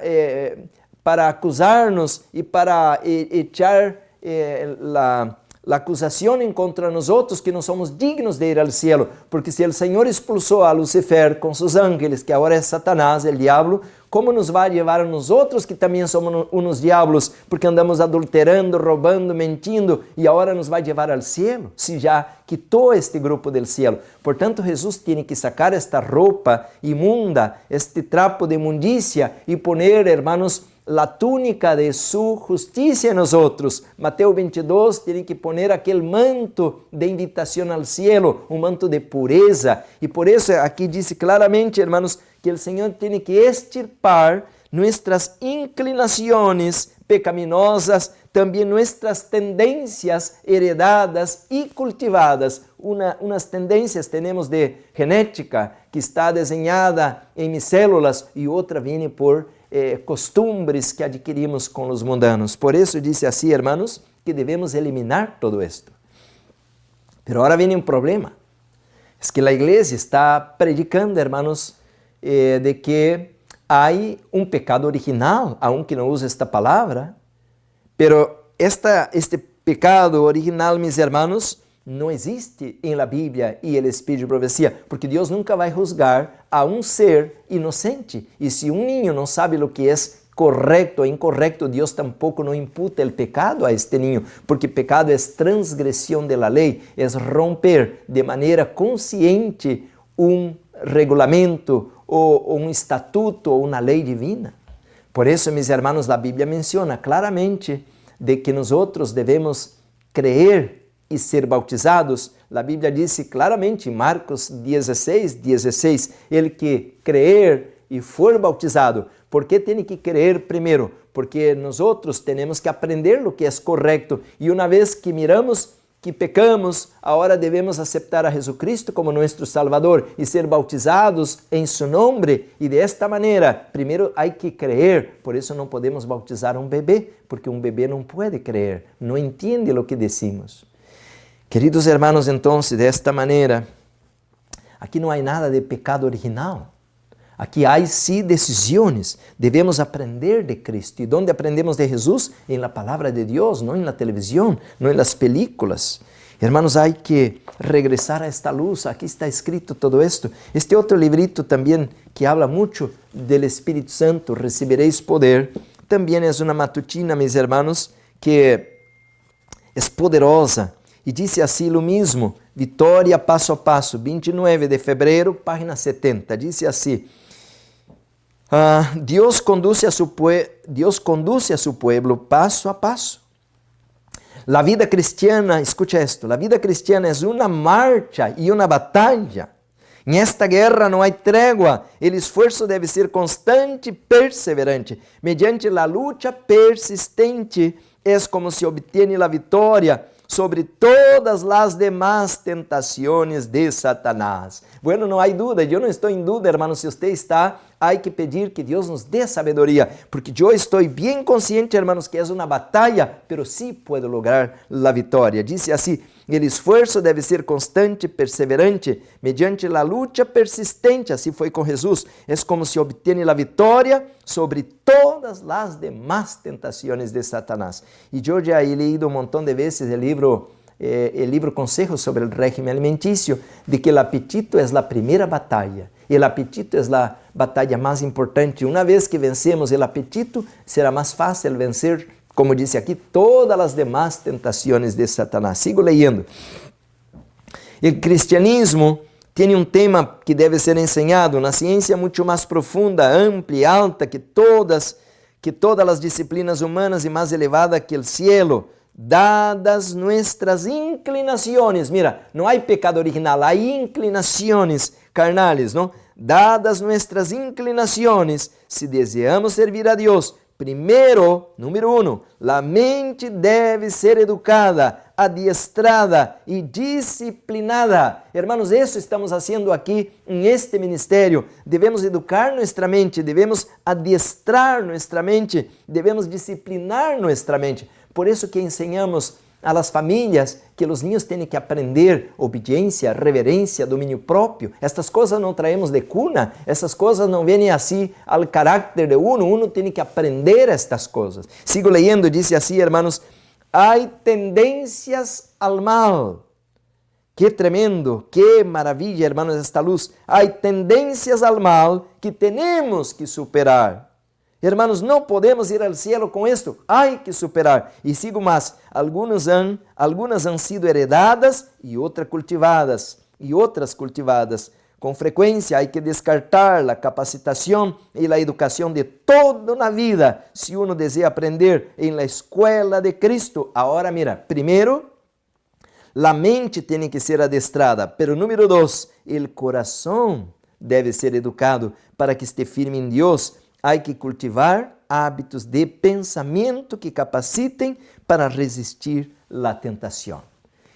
acusarnos y para echar la acusación en contra de nosotros, que no somos dignos de ir al cielo, porque si el Señor expulsó a Lucifer con sus ángeles, que ahora es Satanás, el diablo, ¿cómo nos va a llevar a nosotros que también somos unos diablos, porque andamos adulterando, robando, mentindo, y ahora nos va a llevar al cielo, si ya quitó este grupo del cielo? Por tanto, Jesús tiene que sacar esta ropa inmunda, este trapo de inmundicia y poner, hermanos, la túnica de su justicia en nosotros. Mateo 22 tiene que poner aquel manto de invitación al cielo, un manto de pureza. Y por eso aquí dice claramente, hermanos, que el Señor tiene que extirpar nuestras inclinaciones pecaminosas, también nuestras tendencias heredadas y cultivadas. Unas tendencias tenemos de genética que está diseñada en mis células y otra viene por costumbres que adquirimos con los mundanos. Por eso dice así, hermanos, que debemos eliminar todo esto. Pero ahora viene un problema. Es que la iglesia está predicando, hermanos, de que hay un pecado original, aunque no use esta palabra, pero este pecado original, mis hermanos, no existe en la Biblia y el Espíritu de Profecía, porque Dios nunca va a juzgar a un ser inocente. Y si un niño no sabe lo que es correcto o incorrecto, Dios tampoco no imputa el pecado a este niño, porque pecado es transgresión de la ley, es romper de manera consciente un regulamento o un estatuto o una ley divina. Por eso, mis hermanos, la Biblia menciona claramente de que nosotros debemos creer y ser bautizados. La Biblia dice claramente en Marcos 16, el que creer y for bautizado. ¿Por qué tiene que creer primero? Porque nosotros tenemos que aprender lo que es correcto. Y una vez que miramos que pecamos, ahora debemos aceptar a Jesucristo como nuestro Salvador y ser bautizados en su nombre. Y de esta manera, primero hay que creer. Por eso no podemos bautizar a un bebé, porque un bebé no puede creer, no entiende lo que decimos. Queridos hermanos, entonces, de esta manera, aquí no hay nada de pecado original. Aquí hay sí decisiones. Debemos aprender de Cristo. ¿Y dónde aprendemos de Jesús? En la palabra de Dios, no en la televisión, no en las películas. Hermanos, hay que regresar a esta luz. Aquí está escrito todo esto. Este otro librito también que habla mucho del Espíritu Santo, recibiréis poder, también es una matutina, mis hermanos, que es poderosa. E disse assim o mesmo, Vitória Passo a Passo, 29 de fevereiro, página 70. Disse assim, Dios conduce a su pueblo paso a paso. La vida cristiana, escucha esto, la vida cristiana es una marcha y una batalla. En esta guerra no hay tregua, el esfuerzo debe ser constante y perseverante. Mediante la lucha persistente es como se obtiene la victoria sobre todas las demás tentaciones de Satanás. Bueno, no hay duda, yo no estoy en duda, hermano, si usted está, hay que pedir que Dios nos dé sabiduría, porque yo estoy bien consciente, hermanos, que es una batalla, pero sí puedo lograr la victoria. Dice así, el esfuerzo debe ser constante, perseverante, mediante la lucha persistente, así fue con Jesús, es como se obtiene la victoria sobre todas las demás tentaciones de Satanás. Y yo ya he leído un montón de veces el libro Consejos sobre el régimen alimenticio, de que el apetito es la primera batalla. Y el apetito es la batalla más importante. Una vez que vencemos el apetito, será más fácil vencer, como dice aquí, todas las demás tentaciones de Satanás. Sigo leyendo. El cristianismo tiene un tema que debe ser enseñado, una ciencia mucho más profunda, amplia y alta que todas las disciplinas humanas y más elevada que el cielo. Dadas nuestras inclinaciones, mira, no hay pecado original, hay inclinaciones carnales, ¿no? Dadas nuestras inclinaciones, si deseamos servir a Dios, primero, número 1, la mente debe ser educada, adiestrada y disciplinada. Hermanos, eso estamos haciendo aquí en este ministerio. Debemos educar nuestra mente, debemos adiestrar nuestra mente, debemos disciplinar nuestra mente. Por eso que enseñamos a las familias que los niños tienen que aprender obediencia, reverencia, dominio propio. Estas cosas no traemos de cuna, estas cosas no vienen así al carácter de uno tiene que aprender estas cosas. Sigo leyendo, dice así, hermanos, hay tendencias al mal. Qué tremendo, qué maravilla, hermanos, esta luz. Hay tendencias al mal que tenemos que superar. Hermanos, no podemos ir al cielo con esto, hay que superar. Y sigo más, algunas han sido heredadas y otras cultivadas. Con frecuencia hay que descartar la capacitación y la educación de toda una vida si uno desea aprender en la escuela de Cristo. Ahora mira, primero, la mente tiene que ser adestrada, pero número 2, el corazón debe ser educado para que esté firme en Dios. Hay que cultivar hábitos de pensamento que capacitem para resistir la tentação.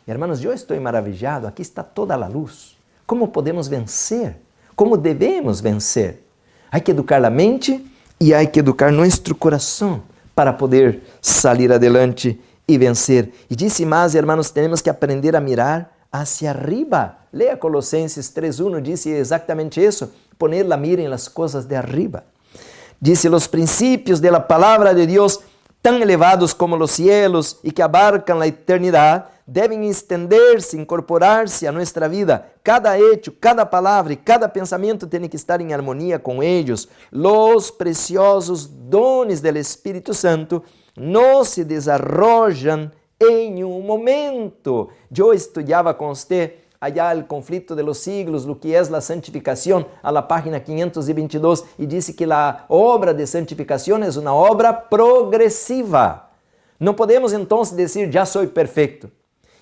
Hermanos, eu estou maravilhado, aqui está toda a luz. Como podemos vencer? Como devemos vencer? Há que educar a mente e há que educar nosso coração para poder sair adelante e vencer. E disse mais, hermanos, temos que aprender a mirar hacia arriba. Leia Colossenses 3:1, disse exatamente isso, poner la mira en las cosas de arriba. Dice, los principios de la palabra de Dios, tan elevados como los cielos y que abarcan la eternidad, deben extenderse, incorporarse a nuestra vida. Cada hecho, cada palabra y cada pensamiento tiene que estar en armonía con ellos. Los preciosos dones del Espíritu Santo no se desarrollan en un momento. Yo estudiaba con usted allá el conflicto de los siglos, lo que es la santificación, a la página 522, y dice que la obra de santificación es una obra progresiva. No podemos entonces decir, ya soy perfecto.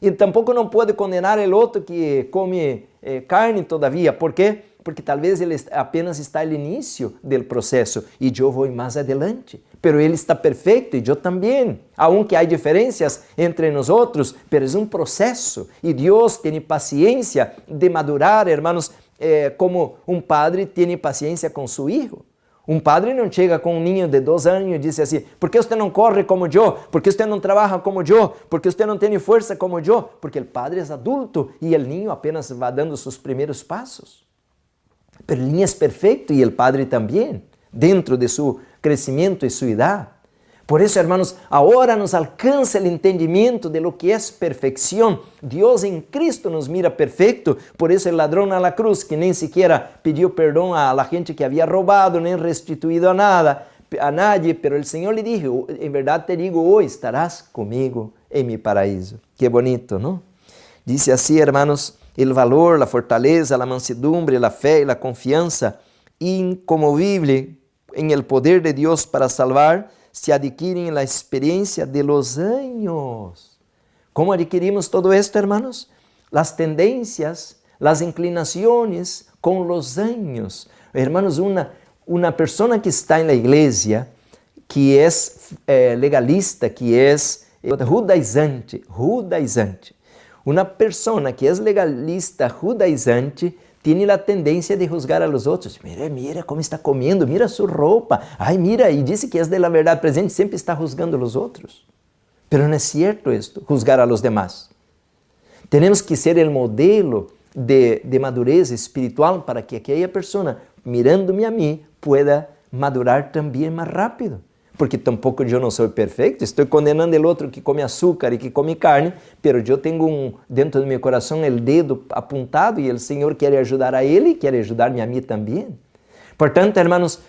E tampouco não pode condenar o outro que come carne todavia. Por quê? Porque talvez ele apenas está no início do processo e eu vou mais adelante. Pero ele está perfeito e eu também. Aunque há diferenças entre nós outros, pero é um processo e Deus tem paciência de madurar, hermanos, como um padre tem paciência com seu filho. Um padre não chega com um ninho de 2 anos e diz assim, por que você não corre como eu? Por que você não trabalha como eu? Por que você não tem força como eu? Porque o padre é adulto e o ninho apenas vai dando seus primeiros passos. Mas o ninho é perfeito e o padre também, dentro de seu crescimento e sua idade. Por isso, hermanos, agora nos alcança o entendimento de lo que é perfeição. Deus em Cristo nos mira perfeito. Por isso, o ladrão na la cruz, que nem sequer pediu perdão a la gente que havia roubado, nem restituído a nadie, pero o Senhor lhe disse, em verdade te digo, hoje estarás comigo em mi paraíso. Que bonito, não? Dice assim, hermanos, o valor, a fortaleza, a mansedumbre, a fé e a confiança incomovível em el poder de Deus para salvar se adquieren en la experiencia de los años. ¿Cómo adquirimos todo esto, hermanos? Las tendencias, las inclinaciones con los años. Hermanos, una persona que está en la iglesia, que es legalista, que es judaizante, una persona que es legalista, judaizante, tiene la tendencia de juzgar a los otros. Mira cómo está comiendo, mira su ropa. Ay, mira, y dice que es de la verdad presente, siempre está juzgando a los otros. Pero no es cierto esto, juzgar a los demás. Tenemos que ser el modelo de madurez espiritual para que aquella persona, mirándome a mí, pueda madurar también más rápido. Porque tampoco yo no soy perfecto, estoy condenando al otro que come azúcar y que come carne, pero yo tengo dentro de mi corazón el dedo apuntado y el Señor quiere ayudar a él y quiere ayudarme a mí también. Por tanto, hermanos,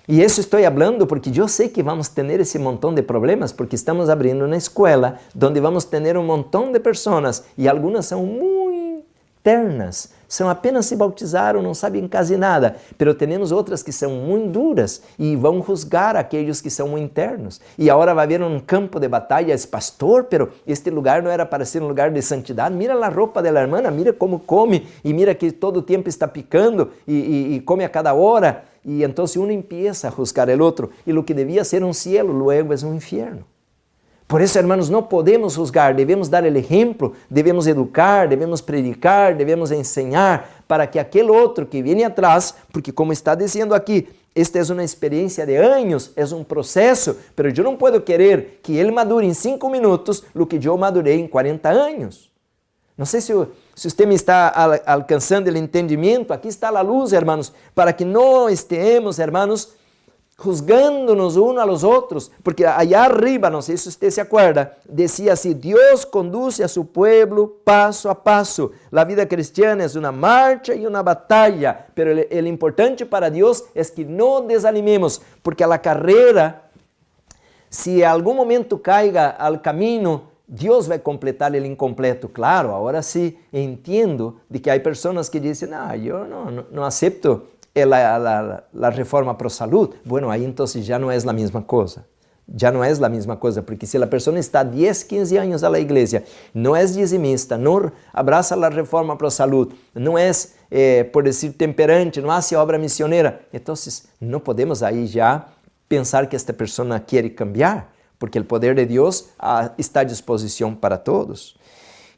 y eso estoy hablando porque yo sé que vamos a tener ese montón de problemas porque estamos abriendo una escuela donde vamos a tener un montón de personas y algunas son muy ternas, apenas se bautizaram, não sabem quase nada, pero temos outras que são muito duras e vão juzgar aqueles que são muito internos. E agora vai haver um campo de batalha, pastor, pero este lugar não era para ser um lugar de santidade. Mira a roupa da irmã, mira como come e mira que todo o tempo está picando e come a cada hora. E então um empieza a juzgar o outro e o que devia ser um cielo, luego é um inferno. Por isso, hermanos, não podemos juzgar, devemos dar o exemplo, devemos educar, devemos predicar, devemos ensinar para que aquele outro que vem atrás, porque como está dizendo aqui, esta é uma experiência de anos, é um processo, mas eu não posso querer que ele madure em 5 minutos o que eu madurei em 40 anos. Não sei se você me está alcançando o entendimento, aqui está a luz, hermanos, para que não estemos, hermanos, juzgándonos uno a los otros, porque allá arriba, no sé si usted se acuerda, decía así, Dios conduce a su pueblo paso a paso. La vida cristiana es una marcha y una batalla, pero el importante para Dios es que no desanimemos, porque a la carrera, si en algún momento caiga al camino, Dios va a completar el incompleto. Claro, ahora sí entiendo de que hay personas que dicen, yo no acepto la reforma pro salud. Bueno, ahí entonces ya no es la misma cosa. Ya no es la misma cosa, porque si la persona está 10, 15 años a la iglesia, no es dizimista, no abraza la reforma pro salud, no es, por decir, temperante, no hace obra misionera, entonces no podemos ahí ya pensar que esta pessoa quer cambiar, porque o poder de Deus está à disposição para todos.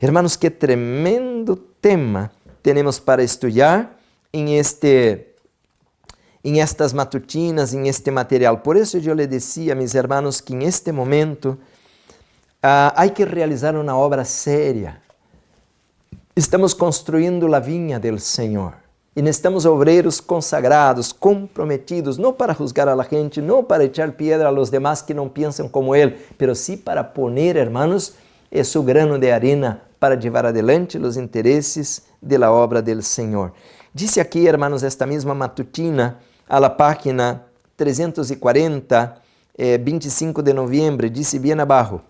Hermanos, que tremendo tema temos para estudar em estas matutinas, em este material. Por isso eu lhe dizia, meus hermanos, que em este momento há que realizar uma obra séria. Estamos construindo a vinha do Senhor. E necessitamos obreiros consagrados, comprometidos, não para juzgar a gente, não para echar piedra a los demás que não pensam como ele, mas sim para poner, hermanos, esse grano de arena para levar adelante os interesses da obra do Senhor. Disse aqui, hermanos, esta mesma matutina, a la página 340, 25 de novembro, disse bem abaixo: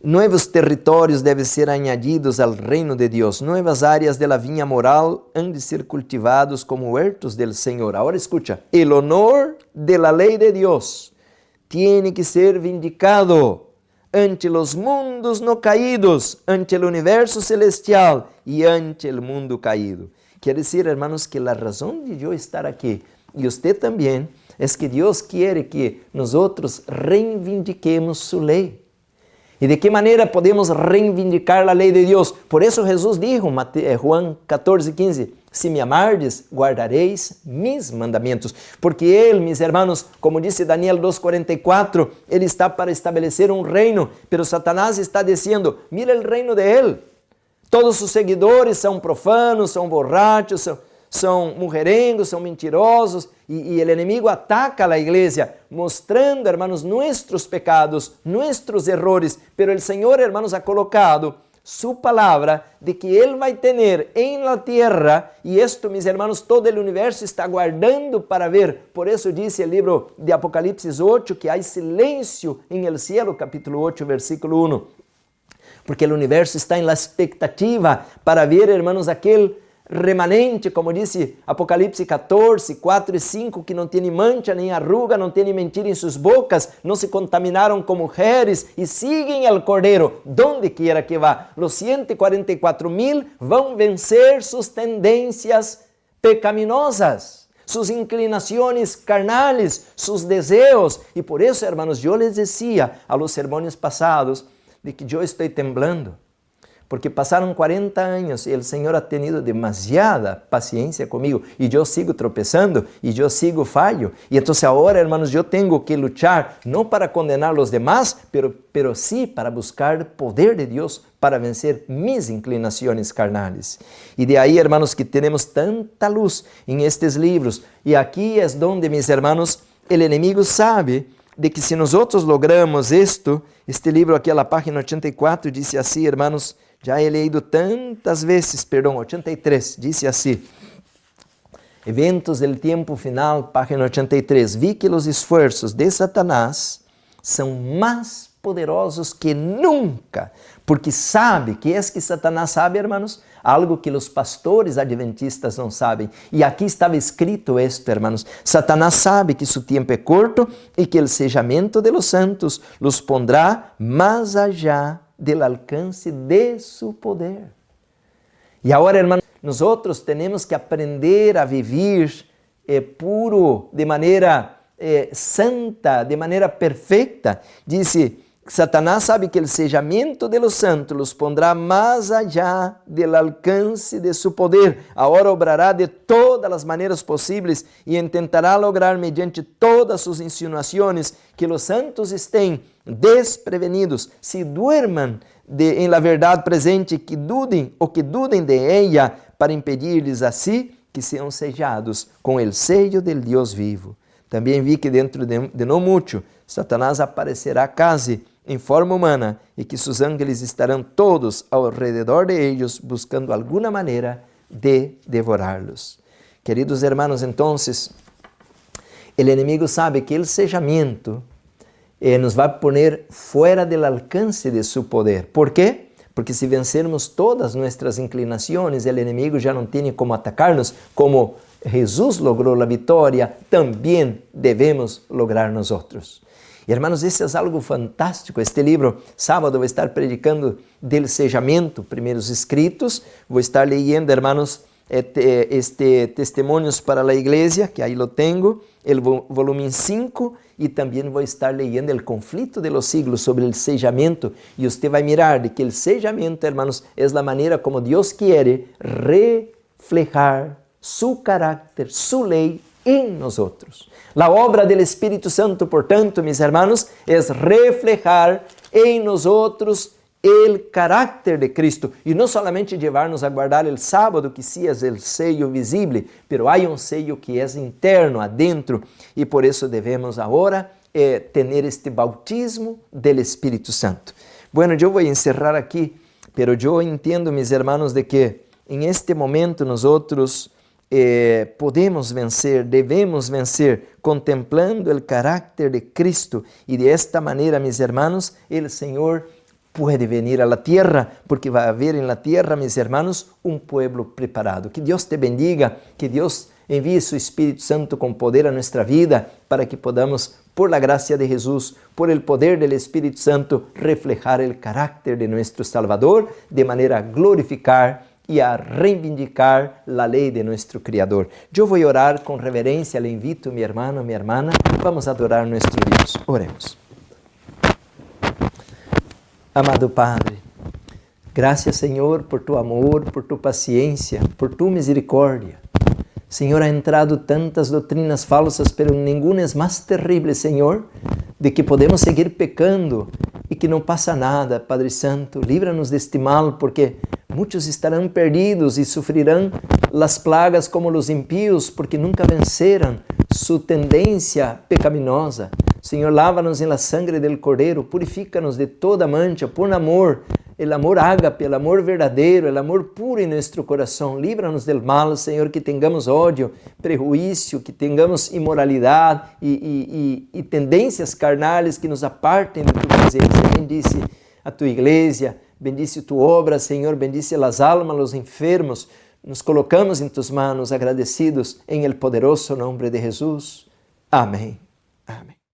novos territórios devem ser añadidos ao reino de Deus. Novas áreas de la vinha moral han de ser cultivados como huertos del Senhor. Agora escucha, el honor de la ley de Deus tiene que ser vindicado ante los mundos no caídos, ante el universo celestial e ante el mundo caído. Quer dizer, hermanos, que a razão de eu estar aqui, e você também, é que Deus quer que nós reivindiquemos sua lei. E de que maneira podemos reivindicar a lei de Deus? Por isso Jesus dijo, Juan 14:15, se me amardes, guardareis mis mandamentos. Porque Ele, mis hermanos, como disse Daniel 2:44, Ele está para estabelecer um reino, pero Satanás está dizendo, mira o reino de Ele. Todos os seguidores são profanos, são borrachos, são mulherengos, são mentirosos, e o inimigo ataca a igreja, mostrando, hermanos, nossos pecados, nossos errores, pero o Senhor, hermanos, ha colocado su palavra de que Ele vai ter em la tierra, e isto, mis hermanos, todo o universo está aguardando para ver. Por isso disse o livro de Apocalipse 8, que há silêncio em el cielo, capítulo 8, versículo 1. Porque o universo está em la expectativa para ver, hermanos, aquele remanente, como disse Apocalipse 14, 4 e 5, que não tem mancha nem arruga, não tem mentira em suas bocas, não se contaminaram com mulheres e seguem al Cordeiro, donde quiera que vá. Los 144,000 vão vencer suas tendências pecaminosas, suas inclinações carnales, seus desejos. E por isso, hermanos, eu les decía a los sermones passados de que eu estou temblando. Porque passaram 40 anos e o Senhor ha tenido demasiada paciência comigo e eu sigo tropeçando e eu sigo falho. E então agora, hermanos, eu tenho que lutar não para condenar os demás, pero sim para buscar poder de Deus para vencer mis inclinações carnales. E de aí, hermanos, que temos tanta luz em estes livros. E aqui é onde, mis hermanos, o inimigo sabe de que se nós logramos este livro aqui, a página 84, disse assim, hermanos, já he leído tantas vezes, 83, disse assim, Eventos del Tiempo Final, página 83, vi que os esforços de Satanás são mais poderosos que nunca, porque sabe, que é que Satanás sabe, hermanos? Algo que os pastores adventistas não sabem. E aqui estava escrito isto, hermanos. Satanás sabe que su tempo é curto e que o sellamento de los santos los pondrá mais allá del alcance de su poder. E agora, hermanos, nós temos que aprender a viver puro, de maneira santa, de maneira perfeita. Disse, Satanás sabe que o sellamento de los santos los pondrá mais allá del alcance de su poder. Agora obrará de todas as maneiras possíveis e intentará lograr mediante todas sus insinuações que los santos estén desprevenidos, se duerman em la verdade presente, que dudem de ella, para impedir-lhes assim que sejam sellados com el sello del Dios vivo. Também vi que dentro de não muito, Satanás aparecerá quase em forma humana e que seus ángeles estarão todos ao redor de eles, buscando alguma maneira de devorá-los. Queridos hermanos, então, o inimigo sabe que o sellamento nos vai poner fora do alcance de seu poder. ¿Por quê? Porque se vencermos todas nossas inclinações, o inimigo já não tem como atacar-nos, como Jesus logrou a vitória, também devemos lograr nós outros. E, hermanos, isso é algo fantástico. Este livro, sábado, vou estar predicando del sellamento, primeiros escritos. Vou estar leyendo, hermanos, este Testimonios para la Iglesia, que ahí lo tengo, el volumen 5, y también voy a estar leyendo El conflicto de los siglos sobre el sellamiento, y usted va a mirar de que el sellamiento, hermanos, es la manera como Dios quiere reflejar su carácter, su ley en nosotros. La obra del Espíritu Santo, por tanto, mis hermanos, es reflejar en nosotros el carácter de Cristo, y no solamente llevarnos a guardar el sábado, que sí es el sello visible, pero hay un sello que es interno, adentro, y por eso debemos ahora tener este bautismo del Espíritu Santo. Bueno, yo voy a encerrar aquí, pero yo entiendo, mis hermanos, de que en este momento nosotros podemos vencer, debemos vencer, contemplando el carácter de Cristo, y de esta manera, mis hermanos, el Señor puede venir a la tierra, porque va a haber en la tierra, mis hermanos, un pueblo preparado. Que Dios te bendiga, que Dios envíe su Espíritu Santo con poder a nuestra vida, para que podamos, por la gracia de Jesús, por el poder del Espíritu Santo, reflejar el carácter de nuestro Salvador, de manera a glorificar y a reivindicar la ley de nuestro Criador. Yo voy a orar con reverencia, le invito, mi hermano, mi hermana, vamos a adorar a nuestro Dios. Oremos. Amado Padre, gracias, Señor, por tu amor, por tu paciencia, por tu misericordia. Señor, ha entrado tantas doutrinas falsas, pero ninguna es más terrible, Señor, de que podemos seguir pecando y que no pasa nada. Padre Santo, líbranos de este mal, porque muchos estarán perdidos y sufrirán las plagas como los impíos, porque nunca vencerán su tendencia pecaminosa. Señor, lávanos en la sangre del Cordero, purifícanos de toda mancha, pon amor, el amor ágape, el amor verdadero, el amor puro en nuestro corazón. Líbranos del mal, Señor, que tengamos odio, prejuicio, que tengamos inmoralidad y tendencias carnales que nos aparten de tu presencia. Bendice a tu iglesia, bendice tu obra, Señor, bendice las almas, los enfermos. Nos colocamos en tus manos agradecidos en el poderoso nombre de Jesús. Amén. Amén.